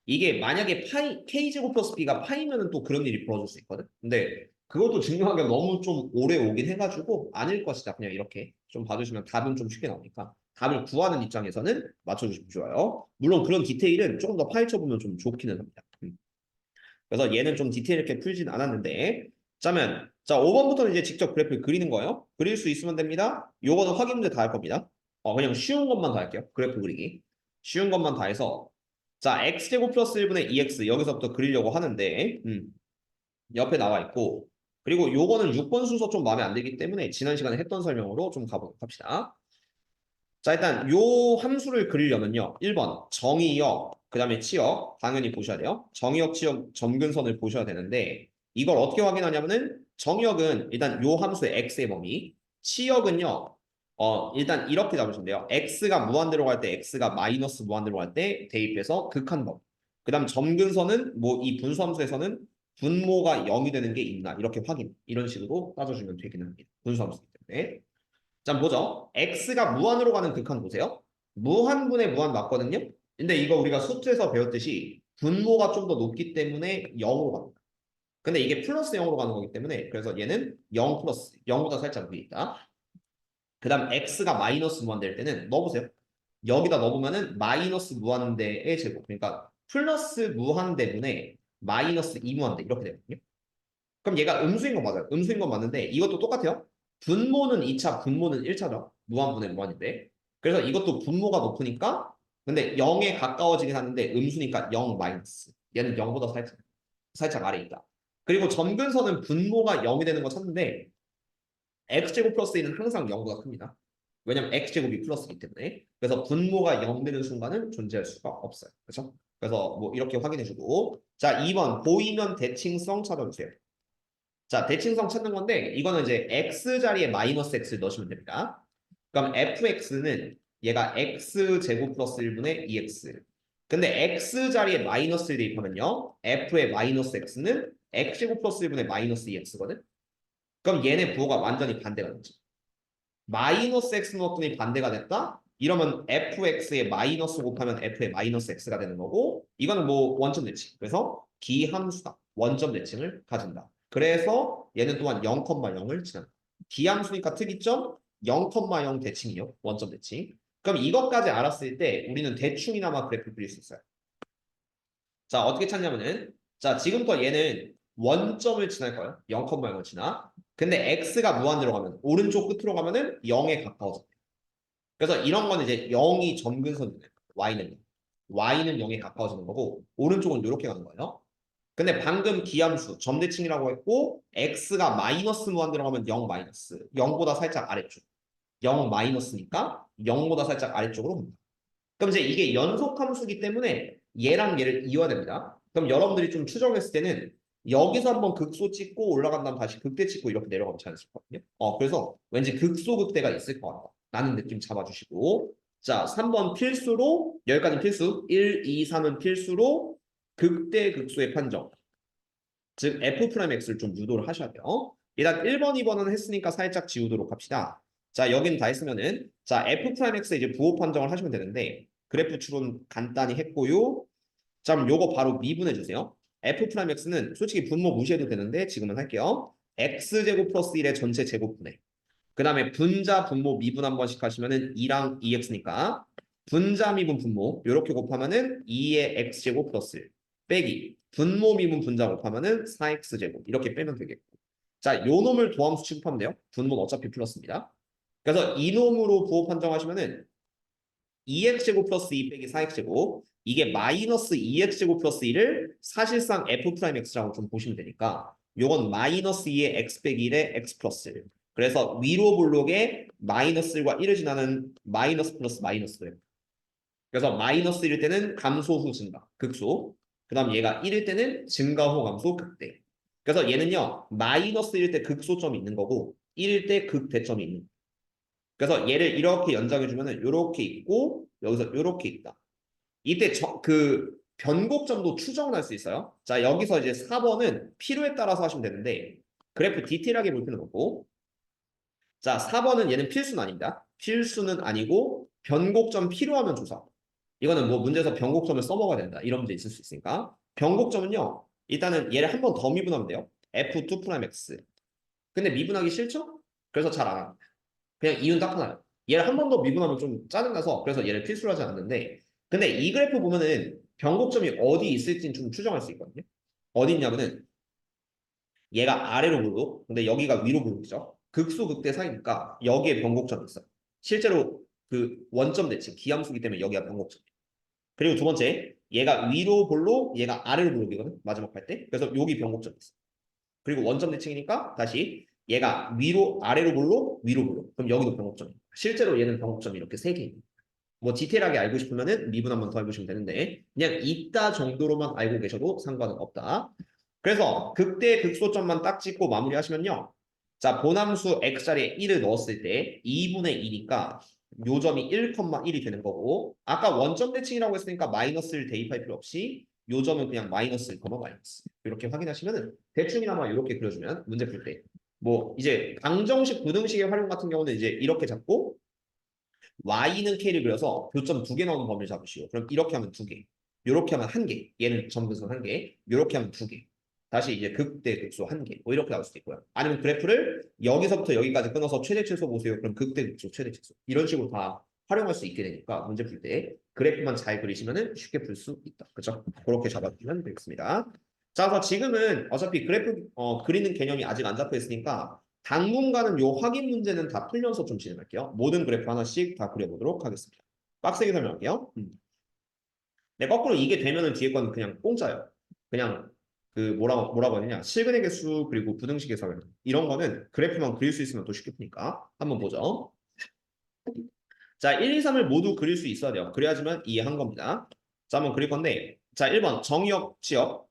Speaker 1: 이게 만약에 K제곱 플러스 B가 파이면은 또 그런 일이 벌어질 수 있거든. 근데 그것도 증명하기가 너무 좀 오래 오긴 해가지고 아닐 것이다. 그냥 이렇게 좀 봐주시면 답은 좀 쉽게 나오니까 답을 구하는 입장에서는 맞춰주시면 좋아요. 물론 그런 디테일은 조금 더 파헤쳐보면 좀 좋기는 합니다. 그래서 얘는 좀 디테일 있게 풀진 않았는데 자면 자 5번부터는 이제 직접 그래프를 그리는 거예요. 그릴 수 있으면 됩니다. 요거는 확인 문제 다 할 겁니다. 그냥 쉬운 것만 다 할게요. 그래프 그리기. 쉬운 것만 다 해서 자 x제곱 플러스 1분의 2x 여기서부터 그리려고 하는데 옆에 나와 있고 그리고 요거는 6번 순서 좀 마음에 안 들기 때문에 지난 시간에 했던 설명으로 좀 가보도록 합시다. 자 일단 요 함수를 그리려면요 1번 정의역 그 다음에 치역 당연히 보셔야 돼요. 정의역 치역 점근선을 보셔야 되는데 이걸 어떻게 확인하냐면은 정의역은 일단 요 함수의 x의 범위 치역은요 일단 이렇게 잡으시면 돼요. x가 무한대로 갈 때 x가 마이너스 무한대로 갈 때 대입해서 극한범 그 다음 점근선은 뭐 이 분수함수에서는 분모가 0이 되는 게 있나 이렇게 확인 이런 식으로 따져주면 되긴 합니다. 분수함수이기 때문에 자, 보죠. x가 무한으로 가는 극한 보세요. 무한분의 무한 맞거든요. 근데 이거 우리가 수트에서 배웠듯이 분모가 좀 더 높기 때문에 0으로 갑니다. 근데 이게 플러스 0으로 가는 거기 때문에 그래서 얘는 0 플러스 0보다 살짝 위에 있다. 그 다음 x가 마이너스 무한대일 때는 넣어보세요. 여기다 넣어보면은 마이너스 무한대의 제곱. 그러니까 플러스 무한대분의 마이너스 2무한대 이렇게 되거든요. 그럼 얘가 음수인 건 맞아요. 음수인 건 맞는데 이것도 똑같아요. 분모는 2차, 분모는 1차죠. 무한분의 무한인데. 그래서 이것도 분모가 높으니까 근데 0에 가까워지긴 하는데 음수니까 0 마이너스. 얘는 0보다 살짝 아래 있다. 그리고 점근선은 분모가 0이 되는 거 찾는데 x제곱 플러스 1은 항상 0보다 큽니다. 왜냐면 x제곱이 플러스이기 때문에. 그래서 분모가 0 되는 순간은 존재할 수가 없어요. 그렇죠? 그래서 뭐 이렇게 확인해주고 자 2번 보이면 대칭성 찾아주세요. 자, 대칭성 찾는 건데 이거는 이제 x 자리에 마이너스 x를 넣으시면 됩니다. 그럼 fx는 얘가 x제곱 플러스 1분의 2x. 근데 x 자리에 마이너스를 대입하면요. f의 마이너스 x는 x제곱 플러스 1분의 마이너스 2x거든. 그럼 얘네 부호가 완전히 반대가 되죠. 마이너스 x 넣었더니 반대가 됐다? 이러면 fx의 마이너스 곱하면 f의 마이너스 x가 되는 거고 이거는 뭐 원점 대칭. 그래서 기함수다. 원점 대칭을 가진다. 그래서 얘는 또한 0,0을 지난다. 기함수니까 특이점 0,0 대칭이요. 원점 대칭. 그럼 이것까지 알았을 때 우리는 대충이나마 그래프 그릴 수 있어요. 자, 어떻게 찾냐면은 자, 지금부터 얘는 원점을 지날 거예요. 0,0을 지나. 근데 x가 무한대로 가면 오른쪽 끝으로 가면은 0에 가까워져. 그래서 이런 거는 이제 0이 점근선이에요. y는 0에 가까워지는 거고 오른쪽은 이렇게 가는 거예요. 근데 방금 기함수 점대칭이라고 했고 x가 마이너스 무한대로 가면 0 마이너스 0보다 살짝 아래쪽 0 마이너스니까 0보다 살짝 아래쪽으로 갑니다. 그럼 이제 이게 연속 함수기 때문에 얘랑 얘를 이어야 됩니다. 그럼 여러분들이 좀 추정했을 때는 여기서 한번 극소 찍고 올라간 다음 다시 극대 찍고 이렇게 내려가면 자연스럽거든요. 그래서 왠지 극소 극대가 있을 것 같다. 라는 느낌 잡아주시고 자, 3번 필수로 여기까지 필수 1, 2, 3은 필수로 극대 극소의 판정 즉 F'X를 좀 유도를 하셔야 돼요. 일단 1번, 2번은 했으니까 살짝 지우도록 합시다. 자, 여긴 다 했으면은 자, F'X 이제 부호 판정을 하시면 되는데 그래프 추론 간단히 했고요. 자, 그럼 요거 바로 미분해 주세요. F'X는 솔직히 분모 무시해도 되는데 지금은 할게요. X제곱 플러스 1의 전체 제곱분해. 그 다음에 분자 분모 미분 한 번씩 하시면은 2랑 2x니까 분자 미분 분모 요렇게 곱하면은 2의 x제곱 플러스 1 빼기 분모 미분 분자 곱하면은 4x제곱 이렇게 빼면 되겠고 자, 요 놈을 도함수 취급하면 돼요. 분모는 어차피 플러스입니다. 그래서 이 놈으로 부호 판정하시면은 2x제곱 플러스 2 빼기 4x제곱 이게 마이너스 2x제곱 플러스 1을 사실상 f'x라고 좀 보시면 되니까 요건 마이너스 2의 x 빼기 1의 x 플러스 1 그래서 위로 볼록에 마이너스 1과 1을 지나는 마이너스 플러스 마이너스예요. 그래서 마이너스 1일 때는 감소 후 증가, 극소. 그 다음 얘가 1일 때는 증가 후 감소, 극대. 그래서 얘는요, 마이너스 1일 때 극소점이 있는 거고 1일 때 극대점이 있는 거예요. 그래서 얘를 이렇게 연장해주면은 이렇게 있고 여기서 이렇게 있다. 이때 그 변곡점도 추정을 할 수 있어요. 자, 여기서 이제 4번은 필요에 따라서 하시면 되는데 그래프 디테일하게 볼 필요는 없고 자, 4번은 얘는 필수는 아닙니다. 필수는 아니고 변곡점 필요하면 조사. 이거는 뭐 문제에서 변곡점을 써먹어야 된다. 이런 문제 있을 수 있으니까. 변곡점은요. 일단은 얘를 한 번 더 미분하면 돼요. F2'X. 근데 미분하기 싫죠? 그래서 잘 안 합니다. 그냥 이유는 딱 하나요. 얘를 한 번 더 미분하면 좀 짜증나서 그래서 얘를 필수로 하지 않는데 근데 이 그래프 보면은 변곡점이 어디 있을지는 좀 추정할 수 있거든요. 어디 있냐면은 얘가 아래로 굴고 근데 여기가 위로 굴고죠. 극소 극대 사이니까 여기에 변곡점이 있어요. 실제로 그 원점 대칭 기함수기 때문에 여기가 변곡점. 그리고 두 번째 얘가 위로 볼록 얘가 아래로 볼록이거든 마지막 할 때. 그래서 여기 변곡점이 있어. 그리고 원점 대칭이니까 다시 얘가 위로 아래로 볼록 위로 볼록 그럼 여기도 변곡점이. 실제로 얘는 변곡점이 이렇게 세 개. 뭐 디테일하게 알고 싶으면은 미분 한번 더 해보시면 되는데 그냥 있다 정도로만 알고 계셔도 상관은 없다. 그래서 극대 극소점만 딱 찍고 마무리하시면요. 자, 본함수 x자리에 1을 넣었을 때 2분의 2니까 요 점이 1,1이 되는 거고 아까 원점 대칭이라고 했으니까 마이너스를 대입할 필요 없이 요 점은 그냥 마이너스 1, 마이너스 이렇게 확인하시면은 대충이나마 이렇게 그려주면 문제 풀 때 뭐 이제 방정식 부등식의 활용 같은 경우는 이제 이렇게 잡고 y는 k를 그려서 교점 2개 나오는 범위를 잡으시오. 그럼 이렇게 하면 2개, 이렇게 하면 1개, 얘는 점근선 1개, 이렇게 하면 2개. 다시 이제 극대 극소 1개, 뭐 이렇게 나올 수도 있고요. 아니면 그래프를 여기서부터 여기까지 끊어서 최대 최소 보세요. 그럼 극대 극소 최대 최소 이런 식으로 다 활용할 수 있게 되니까 문제 풀 때 그래프만 잘 그리시면 쉽게 풀 수 있다. 그렇죠? 그렇게 잡아주시면 되겠습니다. 자, 그래서 지금은 어차피 그래프 그리는 개념이 아직 안 잡혀 있으니까 당분간은 요 확인 문제는 다 풀면서 좀 진행할게요. 모든 그래프 하나씩 다 그려보도록 하겠습니다. 빡세게 설명할게요. 네, 거꾸로 이게 되면은 뒤에 건 그냥 공짜예요. 그냥 그 뭐라고 하느냐 실근의 개수 그리고 부등식의 성향 이런 거는 그래프만 그릴 수 있으면 또 쉽게 푸니까 한번 보죠. 자, 1, 2, 3을 모두 그릴 수 있어야 돼요. 그래야지만 이해한 겁니다. 자, 한번 그릴 건데 자, 1번 정의역 치역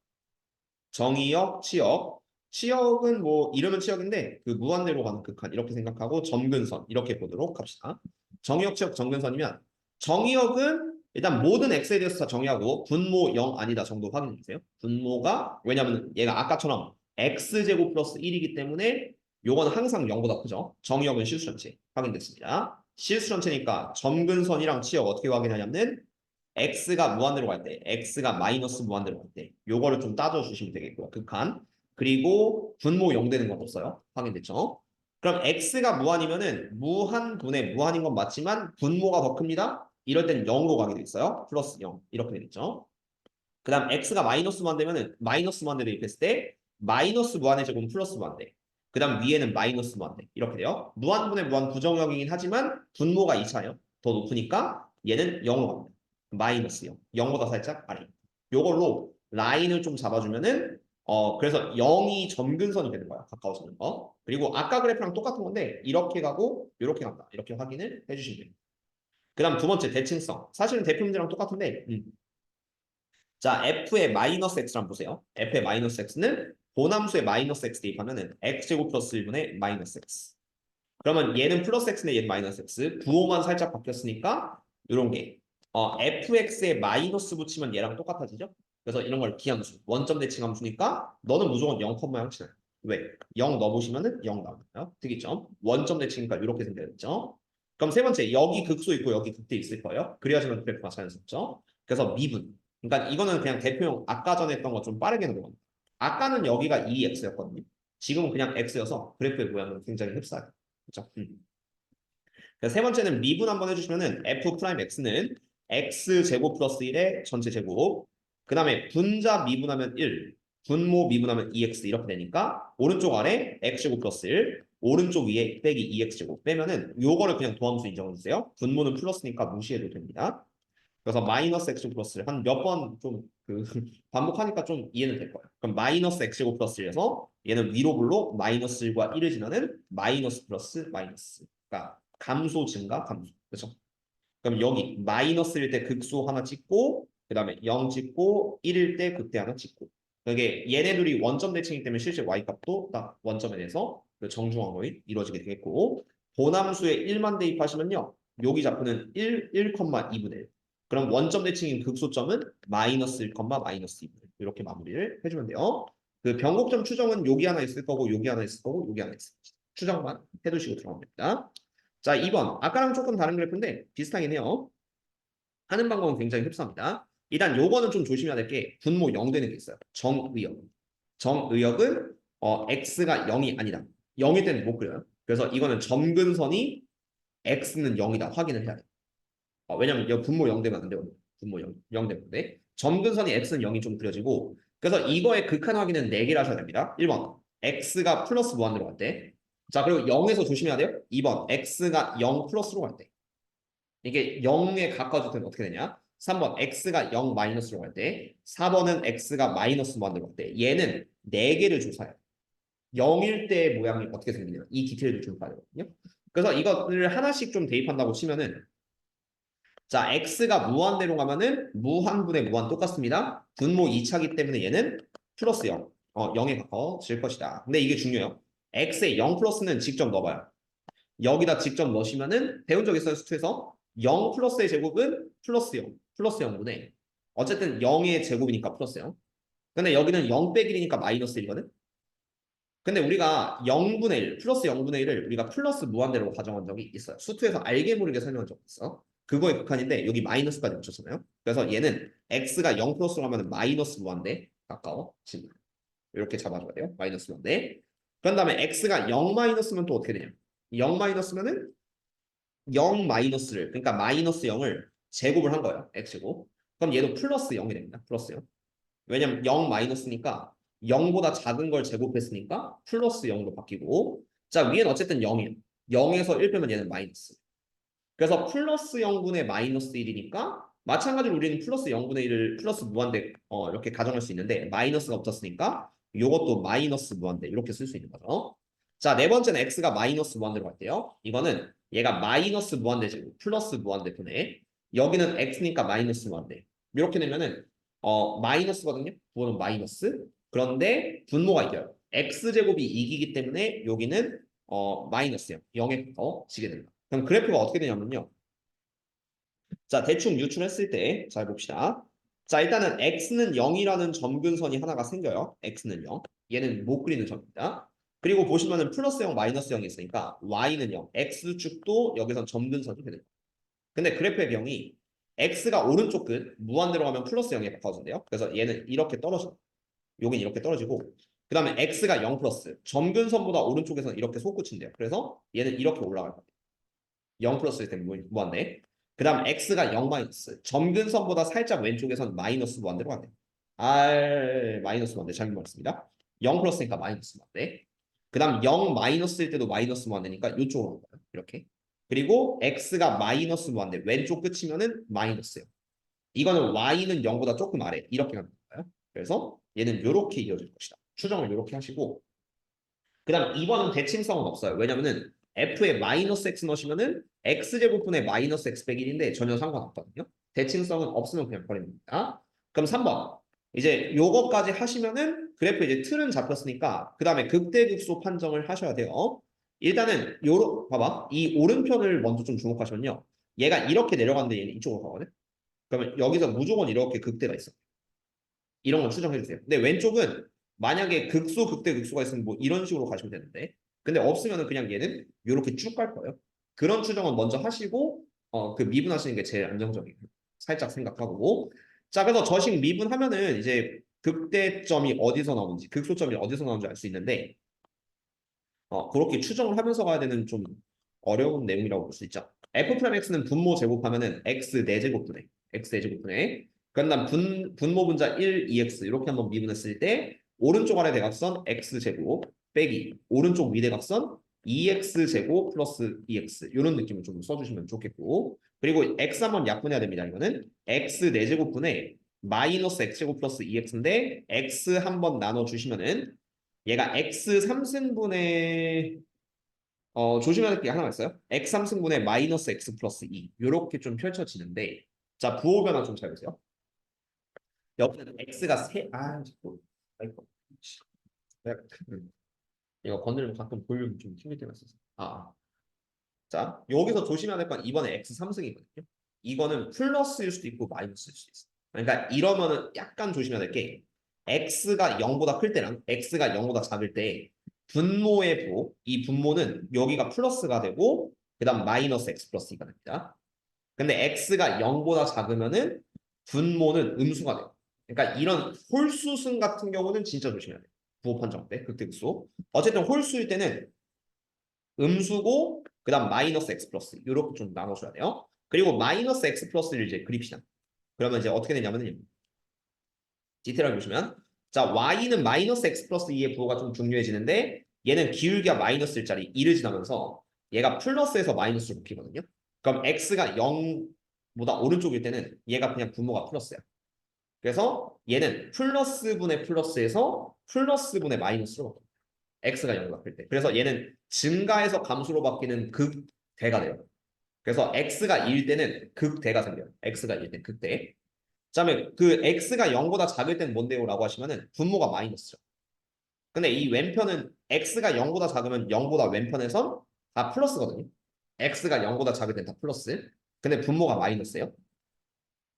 Speaker 1: 정의역 치역 치역은 뭐 이름은 치역인데 그 무한대로 가는 극한 이렇게 생각하고 점근선 이렇게 보도록 합시다. 정의역 치역 점근선이면 정의역은 일단 모든 x에 대해서 다 정의하고 분모 0 아니다 정도 확인해 주세요. 분모가 왜냐면 얘가 아까처럼 x제곱 플러스 1이기 때문에 요건 항상 0보다 크죠. 정의역은 실수전체 확인됐습니다. 실수전체니까 점근선이랑 치역 어떻게 확인하냐면 x가 무한대로 갈 때, x가 마이너스 무한대로 갈 때, 요거를 좀 따져주시면 되겠고요. 극한. 그리고 분모 0 되는 건 없어요. 확인됐죠? 그럼 x가 무한이면은 무한분의 무한인 건 맞지만 분모가 더 큽니다. 이럴 땐 0으로 가게 돼 있어요. 플러스 0 이렇게 되겠죠. 그 다음 x가 마이너스 무한 되면은 마이너스 무한대 대입했을 때 마이너스 무한의 제곱은 플러스 무한대. 그 다음 위에는 마이너스 무한대. 이렇게 돼요. 무한분의 무한 부정역이긴 하지만 분모가 2차예요. 더 높으니까 얘는 0으로 갑니다. 마이너스 0. 0보다 살짝 아래. 요걸로 라인을 좀 잡아주면은 그래서 0이 점근선이 되는 거야. 가까워지는 거. 그리고 아까 그래프랑 똑같은 건데 이렇게 가고 이렇게 간다. 이렇게 확인을 해주시면 돼요. 그 다음 두 번째 대칭성. 사실은 대표 문제랑 똑같은데 자, f의 마이너스 x랑 보세요. f의 마이너스 x는 보남수의 마이너스 x 대입하면은 x제곱 플러스 1분의 마이너스 x. 그러면 얘는 플러스 x네 얘는 마이너스 x. 부호만 살짝 바뀌었으니까 이런 게 fx에 마이너스 붙이면 얘랑 똑같아지죠? 그래서 이런 걸 기함수, 원점 대칭 함수니까 너는 무조건 0,0 치나요. 왜? 0 넣어보시면은 0 나와요. 특이점. 원점 대칭이니까 이렇게 생겨있죠. 그럼 세 번째, 여기 극소 있고 여기 극대 있을 거예요. 그래야지만 그래프가 자연스럽죠. 그래서 미분. 그러니까 이거는 그냥 대표용 아까 전에 했던 거 좀 빠르게 넣은 겁니다. 아까는 여기가 2x였거든요. 지금은 그냥 x여서 그래프의 모양은 굉장히 흡사해요. 그렇죠? 세 번째는 미분 한번 해주시면은 f 프라임 x는 x 제곱 플러스 1의 전체 제곱. 그 다음에 분자 미분하면 1, 분모 미분하면 2x 이렇게 되니까 오른쪽 아래 x 제곱 플러스 1, 오른쪽 위에 빼기 2x 제곱 빼면은 요거를 그냥 도함수 인정해 주세요. 분모는 플러스니까 무시해도 됩니다. 그래서 마이너스 x 플러스 한 몇 번 좀 그 반복하니까 좀 이해는 될 거예요. 그럼 마이너스 x 제곱 플러스 1에서 얘는 위로 불로 마이너스 1과 1을 지나는 마이너스 플러스 마이너스. 그러니까 감소 증가 감소. 그렇죠? 그럼 여기 마이너스일 때 극소 하나 찍고 그다음에 0 찍고 1일 때 극대 하나 찍고. 이게 얘네들이 원점 대칭이기 때문에 실제 y 값도 딱 원점에 대해서 정중앙으로 이루어지게 되겠고 보남수에 1만 대입하시면요. 여기 좌표는 1,2분의 1. 그럼 원점 대칭인 극소점은 마이너스 1, 마이너스 2분의 1. 이렇게 마무리를 해주면 돼요. 그 변곡점 추정은 여기 하나 있을 거고 여기 하나 있을 거고 여기 하나 있을 거고 추정만 해두시고 들어가면 됩니다. 자, 2번. 아까랑 조금 다른 그래프인데 비슷하긴 해요. 하는 방법은 굉장히 흡사합니다. 일단 요거는 좀 조심해야 될 게 분모 0 되는 게 있어요. 정의역. 정의역은 x가 0이 아니다. 0일 때는 못 그려요. 그래서 이거는 점근선이 x는 0이다 확인을 해야 돼요. 왜냐면 이 분모 0 되면 안 되거든요. 분모 0 되는데 점근선이 x는 0이 좀 그려지고 그래서 이거의 극한 확인은 4개를 하셔야 됩니다. 1번 x가 플러스 무한대로 갈 때. 자, 그리고 0에서 조심해야 돼요. 2번 x가 0 플러스로 갈 때. 이게 0에 가까워질 때는 어떻게 되냐? 3번 x가 0 마이너스로 갈 때, 4번은 x가 마이너스 무한대로 갈 때. 얘는 4개를 조사해요. 0일 때 모양이 어떻게 생기냐? 이 디테일을 좀 봐야 되거든요. 그래서 이거를 하나씩 좀 대입한다고 치면은 자, x가 무한대로 가면은 무한분의 무한 똑같습니다. 분모 2차기 때문에 얘는 플러스 0. 0에 가까워질 것이다. 근데 이게 중요해요. x에 0 플러스는 직접 넣어봐요. 여기다 직접 넣으시면은 배운 적 있어요, 수투에서? 0 플러스의 제곱은 플러스 0. 플러스 0분의 어쨌든 0의 제곱이니까 플러스 0. 근데 여기는 0 빼기 1이니까 마이너스 1이거든? 근데 우리가 0분의 1, 플러스 0분의 1을 우리가 플러스 무한대로 가정한 적이 있어요. 수투에서 알게 모르게 설명한 적이 있어. 그거의 극한인데 여기 마이너스까지 붙였잖아요. 그래서 얘는 x가 0 플러스로 하면 마이너스 무한대 가까워집니다. 이렇게 잡아줘야 돼요. 마이너스 무한대. 그런 다음에 x가 0 마이너스면 또 어떻게 되냐? 0 마이너스면은 0 마이너스를 그러니까 마이너스 0을 제곱을 한 거예요. x제곱. 그럼 얘도 플러스 0이 됩니다. 플러스 0. 왜냐면 0 마이너스니까 0보다 작은 걸 제곱했으니까 플러스 0으로 바뀌고 자 위엔 어쨌든 0이에요. 0에서 1 빼면 얘는 마이너스. 그래서 플러스 0분의 마이너스 1이니까 마찬가지로 우리는 플러스 0분의 1을 플러스 무한대 이렇게 가정할 수 있는데 마이너스가 붙었으니까 이것도 마이너스 무한대 이렇게 쓸 수 있는 거죠. 자, 네 번째는 x가 마이너스 무한대로 갈게요. 이거는 얘가 마이너스 무한대 제곱 플러스 무한대 분의 여기는 x니까 마이너스 무한대 이렇게 되면은 마이너스거든요. 부호는 마이너스. 그런데 분모가 이겨요. x제곱이 이기기 때문에 여기는 마이너스 0, 0에 가까워지게 됩니다. 그럼 그래프가 어떻게 되냐면요. 자, 대충 유출했을 때 잘 봅시다. 자, 일단은 x는 0이라는 점근선이 하나가 생겨요. x는 0. 얘는 못 그리는 점입니다. 그리고 보시면은 플러스 0, 마이너스 0이 있으니까 y는 0. x축도 여기선 점근선이 되는 거예요. 근데 그래프의 병이 x가 오른쪽 끝 무한대로 가면 플러스 0에 가까워진대요. 그래서 얘는 이렇게 떨어져. 여긴 이렇게 떨어지고 그 다음에 x가 0 플러스 점근선보다 오른쪽에서는 이렇게 솟구친대요. 그래서 얘는 이렇게 올라갈 거예요. 0 플러스일 때 무한대. 그 다음 x가 0 마이너스 점근선보다 살짝 왼쪽에서는 마이너스 무한대로 가네요. r 마이너스 무한대 잘못 말했습니다. 0 플러스니까 마이너스 무한대. 그 다음 0 마이너스일 때도 마이너스 무한대니까 이쪽으로 온 거예요. 이렇게. 그리고 x가 마이너스 무한대 왼쪽 끝이면은 마이너스예요. 이거는 y는 0보다 조금 아래 이렇게 가는 거예요. 그래서 얘는 이렇게 이어질 것이다. 추정을 이렇게 하시고 그 다음 2번은 대칭성은 없어요. 왜냐면은 f에 마이너스 x 넣으시면은 x제곱분의 마이너스 x 빼기 1인데 전혀 상관없거든요. 대칭성은 없으면 그냥 버립니다. 그럼 3번. 이제 요거까지 하시면은 그래프 이제 틀은 잡혔으니까 그 다음에 극대극소 판정을 하셔야 돼요. 일단은 요로 봐봐. 이 오른편을 먼저 좀 주목하시면요. 얘가 이렇게 내려가는데 얘는 이쪽으로 가거든. 그러면 여기서 무조건 이렇게 극대가 있어. 이런 거 추정해 주세요. 근데 왼쪽은 만약에 극소, 극대, 극소가 있으면 뭐 이런 식으로 가시면 되는데 근데 없으면은 그냥 얘는 이렇게 쭉 갈 거예요. 그런 추정은 먼저 하시고 그 미분하시는 게 제일 안정적이에요. 살짝 생각하고 자 그래서 저식 미분하면은 이제 극대점이 어디서 나오는지 극소점이 어디서 나오는지 알 수 있는데 그렇게 추정을 하면서 가야 되는 좀 어려운 내용이라고 볼 수 있죠. f'(x는 분모 제곱하면은 x 4제곱분의 x 4제곱분의 그다음 분모 분자 1, 2x 이렇게 한번 미분했을 때 오른쪽 아래 대각선 x제곱 빼기 오른쪽 위 대각선 2x제곱 플러스 2x 이런 느낌을 좀 써주시면 좋겠고 그리고 x 한번 약분해야 됩니다. 이거는 x 4제곱분의 마이너스 x제곱 플러스 2x인데 x 한번 나눠주시면은 얘가 x 3승분의 조심해야 될 게 하나가 있어요. x 3승분의 마이너스 x 플러스 2 이렇게 좀 펼쳐지는데 자 부호 변화 좀 잘 보세요. 여기는 x가 자꾸 아이고 이거 건드리면 가끔 볼륨 좀 튕길 때가 있어서 자 여기서 조심해야 될 건 이번에 x 3승이거든요. 이거는 플러스일 수도 있고 마이너스일 수도 있어. 그러니까 이러면은 약간 조심해야 될 게 x가 0보다 클 때랑 x가 0보다 작을 때 분모의 부, 이 분모는 여기가 플러스가 되고 그 다음 마이너스 x 플러스 2가 됩니다. 근데 x가 0보다 작으면은 분모는 음수가 돼요. 그러니까 이런 홀수승 같은 경우는 진짜 조심해야 돼요. 부호 판정 때, 극대극소. 어쨌든 홀수일 때는 음수고 그 다음 마이너스 x 플러스 이렇게 좀 나눠줘야 돼요. 그리고 마이너스 x 플러스를 이제 그립시다. 그러면 이제 어떻게 되냐면은 디테일하게 보시면 자 y는 마이너스 x 플러스 2의 부호가 좀 중요해지는데 얘는 기울기가 마이너스 1짜리 2를 지나면서 얘가 플러스에서 마이너스로 바뀌거든요. 그럼 x가 0보다 오른쪽일 때는 얘가 그냥 분모가 플러스야. 그래서 얘는 플러스분의 플러스에서 플러스분의 마이너스로 바뀝니다. x가 0으로 바뀔 때. 그래서 얘는 증가해서 감수로 바뀌는 극대가 돼요. 그래서 x가 2일 때는 극대가 생겨요. x가 2일 때는 극대. 그다음에 그 x가 0보다 작을 때는 뭔데요? 라고 하시면은 분모가 마이너스죠. 근데 이 왼편은 x가 0보다 작으면 0보다 왼편에선 다 플러스거든요. x가 0보다 작을 땐 다 플러스. 근데 분모가 마이너스예요.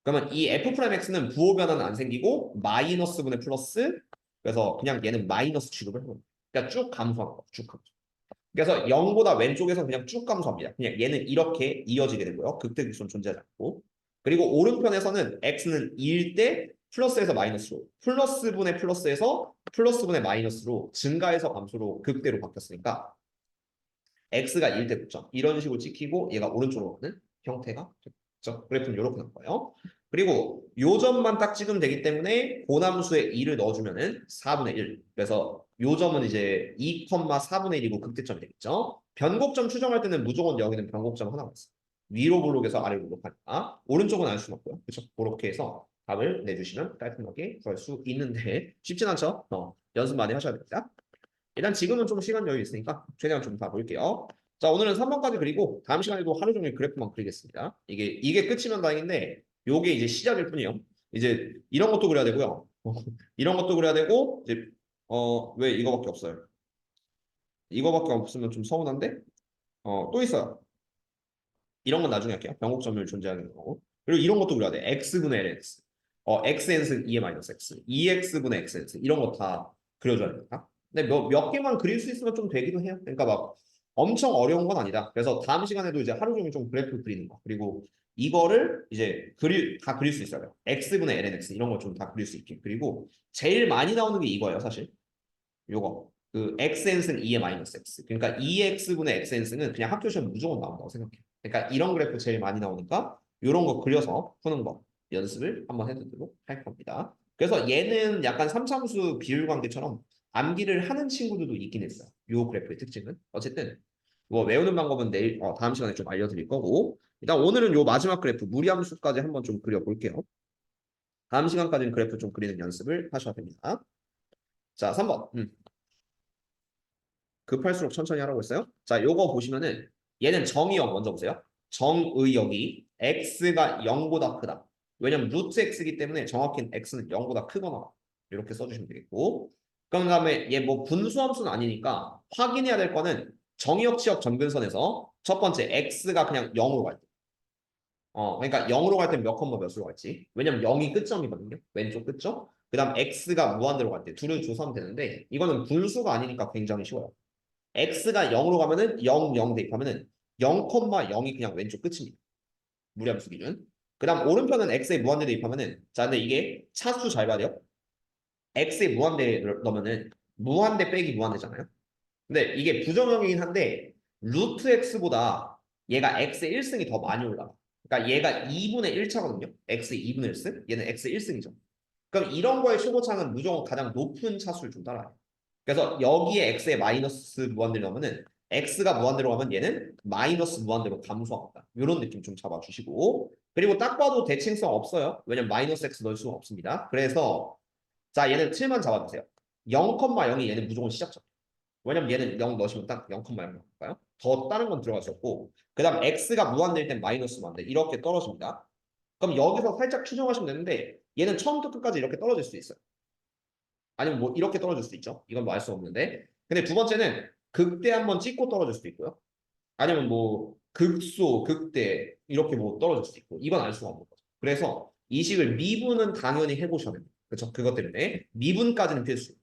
Speaker 1: 그러면 이 f'x는 부호 변화는 안 생기고 마이너스분의 플러스 그래서 그냥 얘는 마이너스 취급을 해요. 그러니까 쭉 감소하는 거예요. 쭉 감소. 그래서 0보다 왼쪽에서 그냥 쭉 감소합니다. 그냥 얘는 이렇게 이어지게 되고요. 극대극소는 존재하지 않고. 그리고 오른편에서는 x는 2일 때 플러스에서 마이너스로 플러스분의 플러스에서 플러스분의 마이너스로 증가해서 감소로 극대로 바뀌었으니까 x가 1일 때 9점 이런 식으로 찍히고 얘가 오른쪽으로 가는 형태가 됐죠. 그래프는 이렇게 나올 거예요. 그리고 요 점만 딱 찍으면 되기 때문에 고함수에 2를 넣어주면은 4분의 1. 그래서 요 점은 이제 2,4분의 1이고 극대점이 되겠죠. 변곡점 추정할 때는 무조건 여기는 변곡점 하나가 있어요. 위로 블록에서 아래로 블록하니까 오른쪽은 알 수는 없고요. 그렇죠? 그렇게 해서 답을 내주시면 깔끔하게 구할 수 있는데 쉽진 않죠? 연습 많이 하셔야 됩니다. 일단 지금은 좀 시간 여유 있으니까 최대한 좀 봐볼게요. 자, 오늘은 3번까지 그리고 다음 시간에도 하루 종일 그래프만 그리겠습니다. 이게 끝이면 다행인데 요게 이제 시작일 뿐이에요. 이제 이런 것도 그려야 되고요. 이런 것도 그려야 되고 이제 왜 이거밖에 없어요. 이거밖에 없으면 좀 서운한데 또 있어요. 이런 건 나중에 할게요. 변곡점을 존재하는 거고. 그리고 이런 것도 그려야 돼. x분의 lx. xn은 2의 마이너스 x. 2x분의 xn. 이런 거 다 그려줘야 됩니다. 근데 몇 개만 그릴 수 있으면 좀 되기도 해요. 그러니까 막 엄청 어려운 건 아니다. 그래서 다음 시간에도 이제 하루 종일 좀 그래프 그리는 거. 그리고 이거를 이제 다 그릴 수 있어요. x분의 lnx 이런 거 좀 다 그릴 수 있게. 그리고 제일 많이 나오는 게 이거예요, 사실. 요거. 그 xn승 2의 마이너스 x. 그러니까 2x분의 xn승은 그냥 학교 시험 무조건 나온다고 생각해. 그러니까 이런 그래프 제일 많이 나오니까 요런 거 그려서 푸는 거 연습을 한번 해두도록 할 겁니다. 그래서 얘는 약간 삼차함수 비율 관계처럼 암기를 하는 친구들도 있긴 했어요. 요 그래프의 특징은. 어쨌든 뭐 외우는 방법은 내일 다음 시간에 좀 알려드릴 거고 일단 오늘은 요 마지막 그래프 무리함수까지 한번 좀 그려볼게요. 다음 시간까지는 그래프 좀 그리는 연습을 하셔야 됩니다. 자, 3번. 급할수록 천천히 하라고 했어요. 자, 요거 보시면은 얘는 정의역 먼저 보세요. 정의역이 x가 0보다 크다. 왜냐면 루트 x이기 때문에 정확히는 x는 0보다 크거나 이렇게 써주시면 되겠고 그런 다음에 얘 뭐 분수함수는 아니니까 확인해야 될 거는 정의역 치역 점근선에서 첫 번째 x가 그냥 0으로 갈 때. 그러니까 0으로 갈 때 몇 컴마 몇으로 갈지. 왜냐면 0이 끝점이거든요. 왼쪽 끝점. 그 다음 x가 무한대로 갈 때 둘을 조사하면 되는데 이거는 분수가 아니니까 굉장히 쉬워요. x가 0으로 가면은 0, 0 대입하면은 0,0이 그냥 왼쪽 끝입니다. 무리함수 기준. 그 다음 오른편은 x에 무한대 대입하면은 자 근데 이게 차수 잘 봐요. x에 무한대 넣으면은 무한대 빼기 무한대잖아요. 근데 이게 부정형이긴 한데 루트 x보다 얘가 x의 1승이 더 많이 올라가. 그러니까 얘가 2분의 1차거든요. x의 2분의 1승. 얘는 x의 1승이죠. 그럼 이런 거의 최고차는 무조건 가장 높은 차수를 좀 따라요. 그래서 여기에 x에 마이너스 무한대로 가면은 x가 무한대로 가면 얘는 마이너스 무한대로 감소합니다. 이런 느낌 좀 잡아주시고 그리고 딱 봐도 대칭성 없어요. 왜냐면 마이너스 x 넣을 수가 없습니다. 그래서 자 얘는 7만 잡아주세요. 0,0이 얘는 무조건 시작점. 왜냐면 얘는 0 넣으시면 딱 0,0 나올까요? 더 다른 건 들어갈 수 없고 그 다음 x가 무한대일 땐 마이너스 무한대 이렇게 떨어집니다. 그럼 여기서 살짝 추정하시면 되는데 얘는 처음부터 끝까지 이렇게 떨어질 수 있어요. 아니면 뭐 이렇게 떨어질 수도 있죠. 이건 뭐 알 수 없는데. 근데 두 번째는 극대 한번 찍고 떨어질 수도 있고요. 아니면 뭐 극소, 극대 이렇게 뭐 떨어질 수도 있고 이건 알 수가 없는 거죠. 그래서 이 식을 미분은 당연히 해보셔야 됩니다. 그렇죠? 그것 때문에 미분까지는 필수.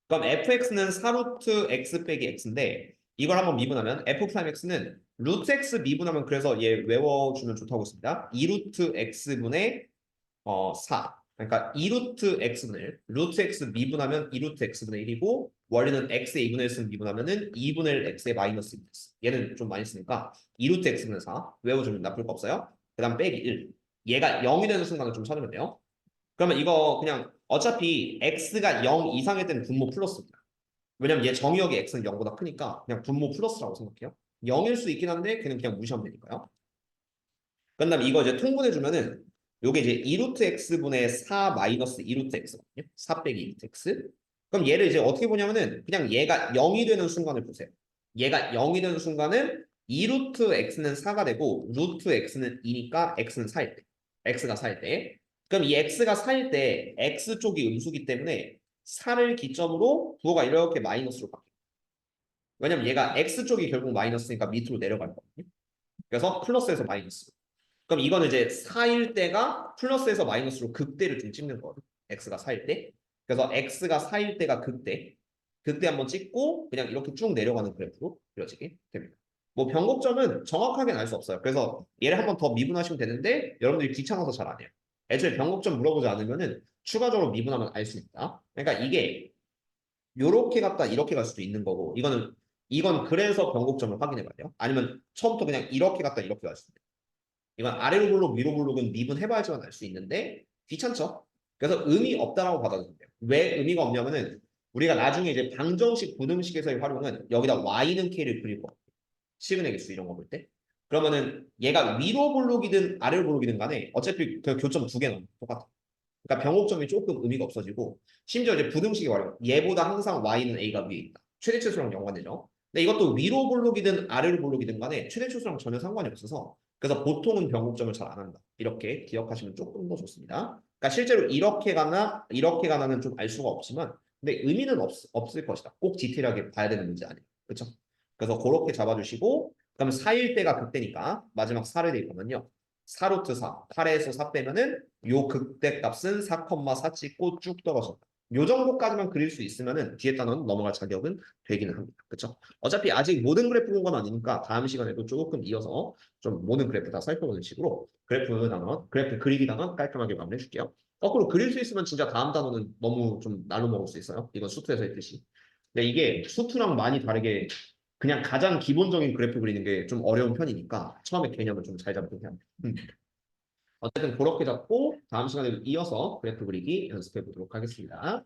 Speaker 1: 그럼 fx는 4루트 x 빼기 x인데 이걸 한번 미분하면 f 프라임 x는 루트 x 미분하면 그래서 얘 외워주면 좋다고 했습니다. 2루트 x분의 4. 그러니까 2루트 x분의 1. 루트 x 미분하면 2루트 x분의 1이고 원리는 x의 2분의 1 쓰면 미분하면은 2분의 1 x의 마이너스 1x. 얘는 좀 많이 쓰니까 2루트 x분의 4. 외워주면 나쁠 거 없어요. 그 다음 빼기 1. 얘가 0이 되는 순간을 좀 찾으면 돼요. 그러면 이거 그냥 어차피 x가 0 이상일 때는 분모 플러스입니다. 왜냐면 얘 정의역의 x는 0보다 크니까 그냥 분모 플러스라고 생각해요. 0일 수 있긴 한데 걔는 그냥 무시하면 되니까요. 그다음 이거 이제 통분해주면은 요게 이제 2루트 x분의 4 마이너스 2루트 x거든요. 4 빼기 2루트 x. 그럼 얘를 이제 어떻게 보냐면은 그냥 얘가 0이 되는 순간을 보세요. 얘가 0이 되는 순간은 2루트 x는 4가 되고 루트 x는 2니까 x는 4일 때. x가 4일 때. 그럼 이 x가 4일 때 x 쪽이 음수기 때문에 4를 기점으로 부호가 이렇게 마이너스로 바뀌어요. 왜냐면 얘가 x 쪽이 결국 마이너스니까 밑으로 내려갈 거거든요. 그래서 플러스에서 마이너스. 그럼 이거는 이제 4일 때가 플러스에서 마이너스로 극대를 좀 찍는 거거든. x가 4일 때. 그래서 x가 4일 때가 극대. 극대 한번 찍고 그냥 이렇게 쭉 내려가는 그래프로 그려지게 됩니다. 뭐 변곡점은 정확하게는 알 수 없어요. 그래서 얘를 한번 더 미분하시면 되는데 여러분들이 귀찮아서 잘 안 해요. 애초에 변곡점 물어보지 않으면은 추가적으로 미분하면 알 수 있다. 그러니까 이게 요렇게 갔다 이렇게 갈 수도 있는 거고 이건 그래서 변곡점을 확인해 봐야 돼요. 아니면 처음부터 그냥 이렇게 갔다 이렇게 갈 수도 있어요. 이건 아래로 블록, 위로 블록은 미분해봐야지만 알 수 있는데 귀찮죠? 그래서 의미 없다라고 받아들여요. 왜 의미가 없냐면은 우리가 나중에 이제 방정식, 부등식에서의 활용은 여기다 y는 k를 그릴 거예요. 시그널 개수 이런 거 볼 때. 그러면은 얘가 위로 블록이든 아래로 블록이든 간에 어차피 그 교점 두 개는 똑같아. 그러니까 병목점이 조금 의미가 없어지고 심지어 이제 부등식이 말이야. 얘보다 항상 y는 a가 위에 있다. 최대치수랑 연관되죠. 근데 이것도 위로 볼록이든 아래로 볼록이든 간에 최대치수랑 전혀 상관이 없어서 그래서 보통은 변곡점을 잘 안 한다. 이렇게 기억하시면 조금 더 좋습니다. 그러니까 실제로 이렇게 가나 이렇게 가나는 좀 알 수가 없지만 근데 의미는 없을 것이다. 꼭 디테일하게 봐야 되는 문제 아니에요. 그렇죠? 그래서 그렇게 잡아주시고 그러면 4일 때가 극대니까 마지막 4를 대입하면요. 4루트 4, 8에서 4 빼면은 요 극대값은 4,4 찍고 쭉 떨어진다. 요 정도까지만 그릴 수 있으면은 뒤에 단원 넘어갈 자격은 되기는 합니다. 그렇죠? 어차피 아직 모든 그래프 본 건 아니니까 다음 시간에도 조금 이어서 좀 모든 그래프 다 살펴보는 식으로 그래프 단원, 그래프 그리기 단원 깔끔하게 마무리해 줄게요. 거꾸로 그릴 수 있으면 진짜 다음 단어는 너무 좀 날로 먹을 수 있어요. 이건 수투에서 했듯이. 근데 이게 수투랑 많이 다르게 그냥 가장 기본적인 그래프 그리는 게 좀 어려운 편이니까 처음에 개념을 좀 잘 잡고 해야 돼. 어쨌든 그렇게 잡고 다음 시간에도 이어서 그래프 그리기 연습해 보도록 하겠습니다.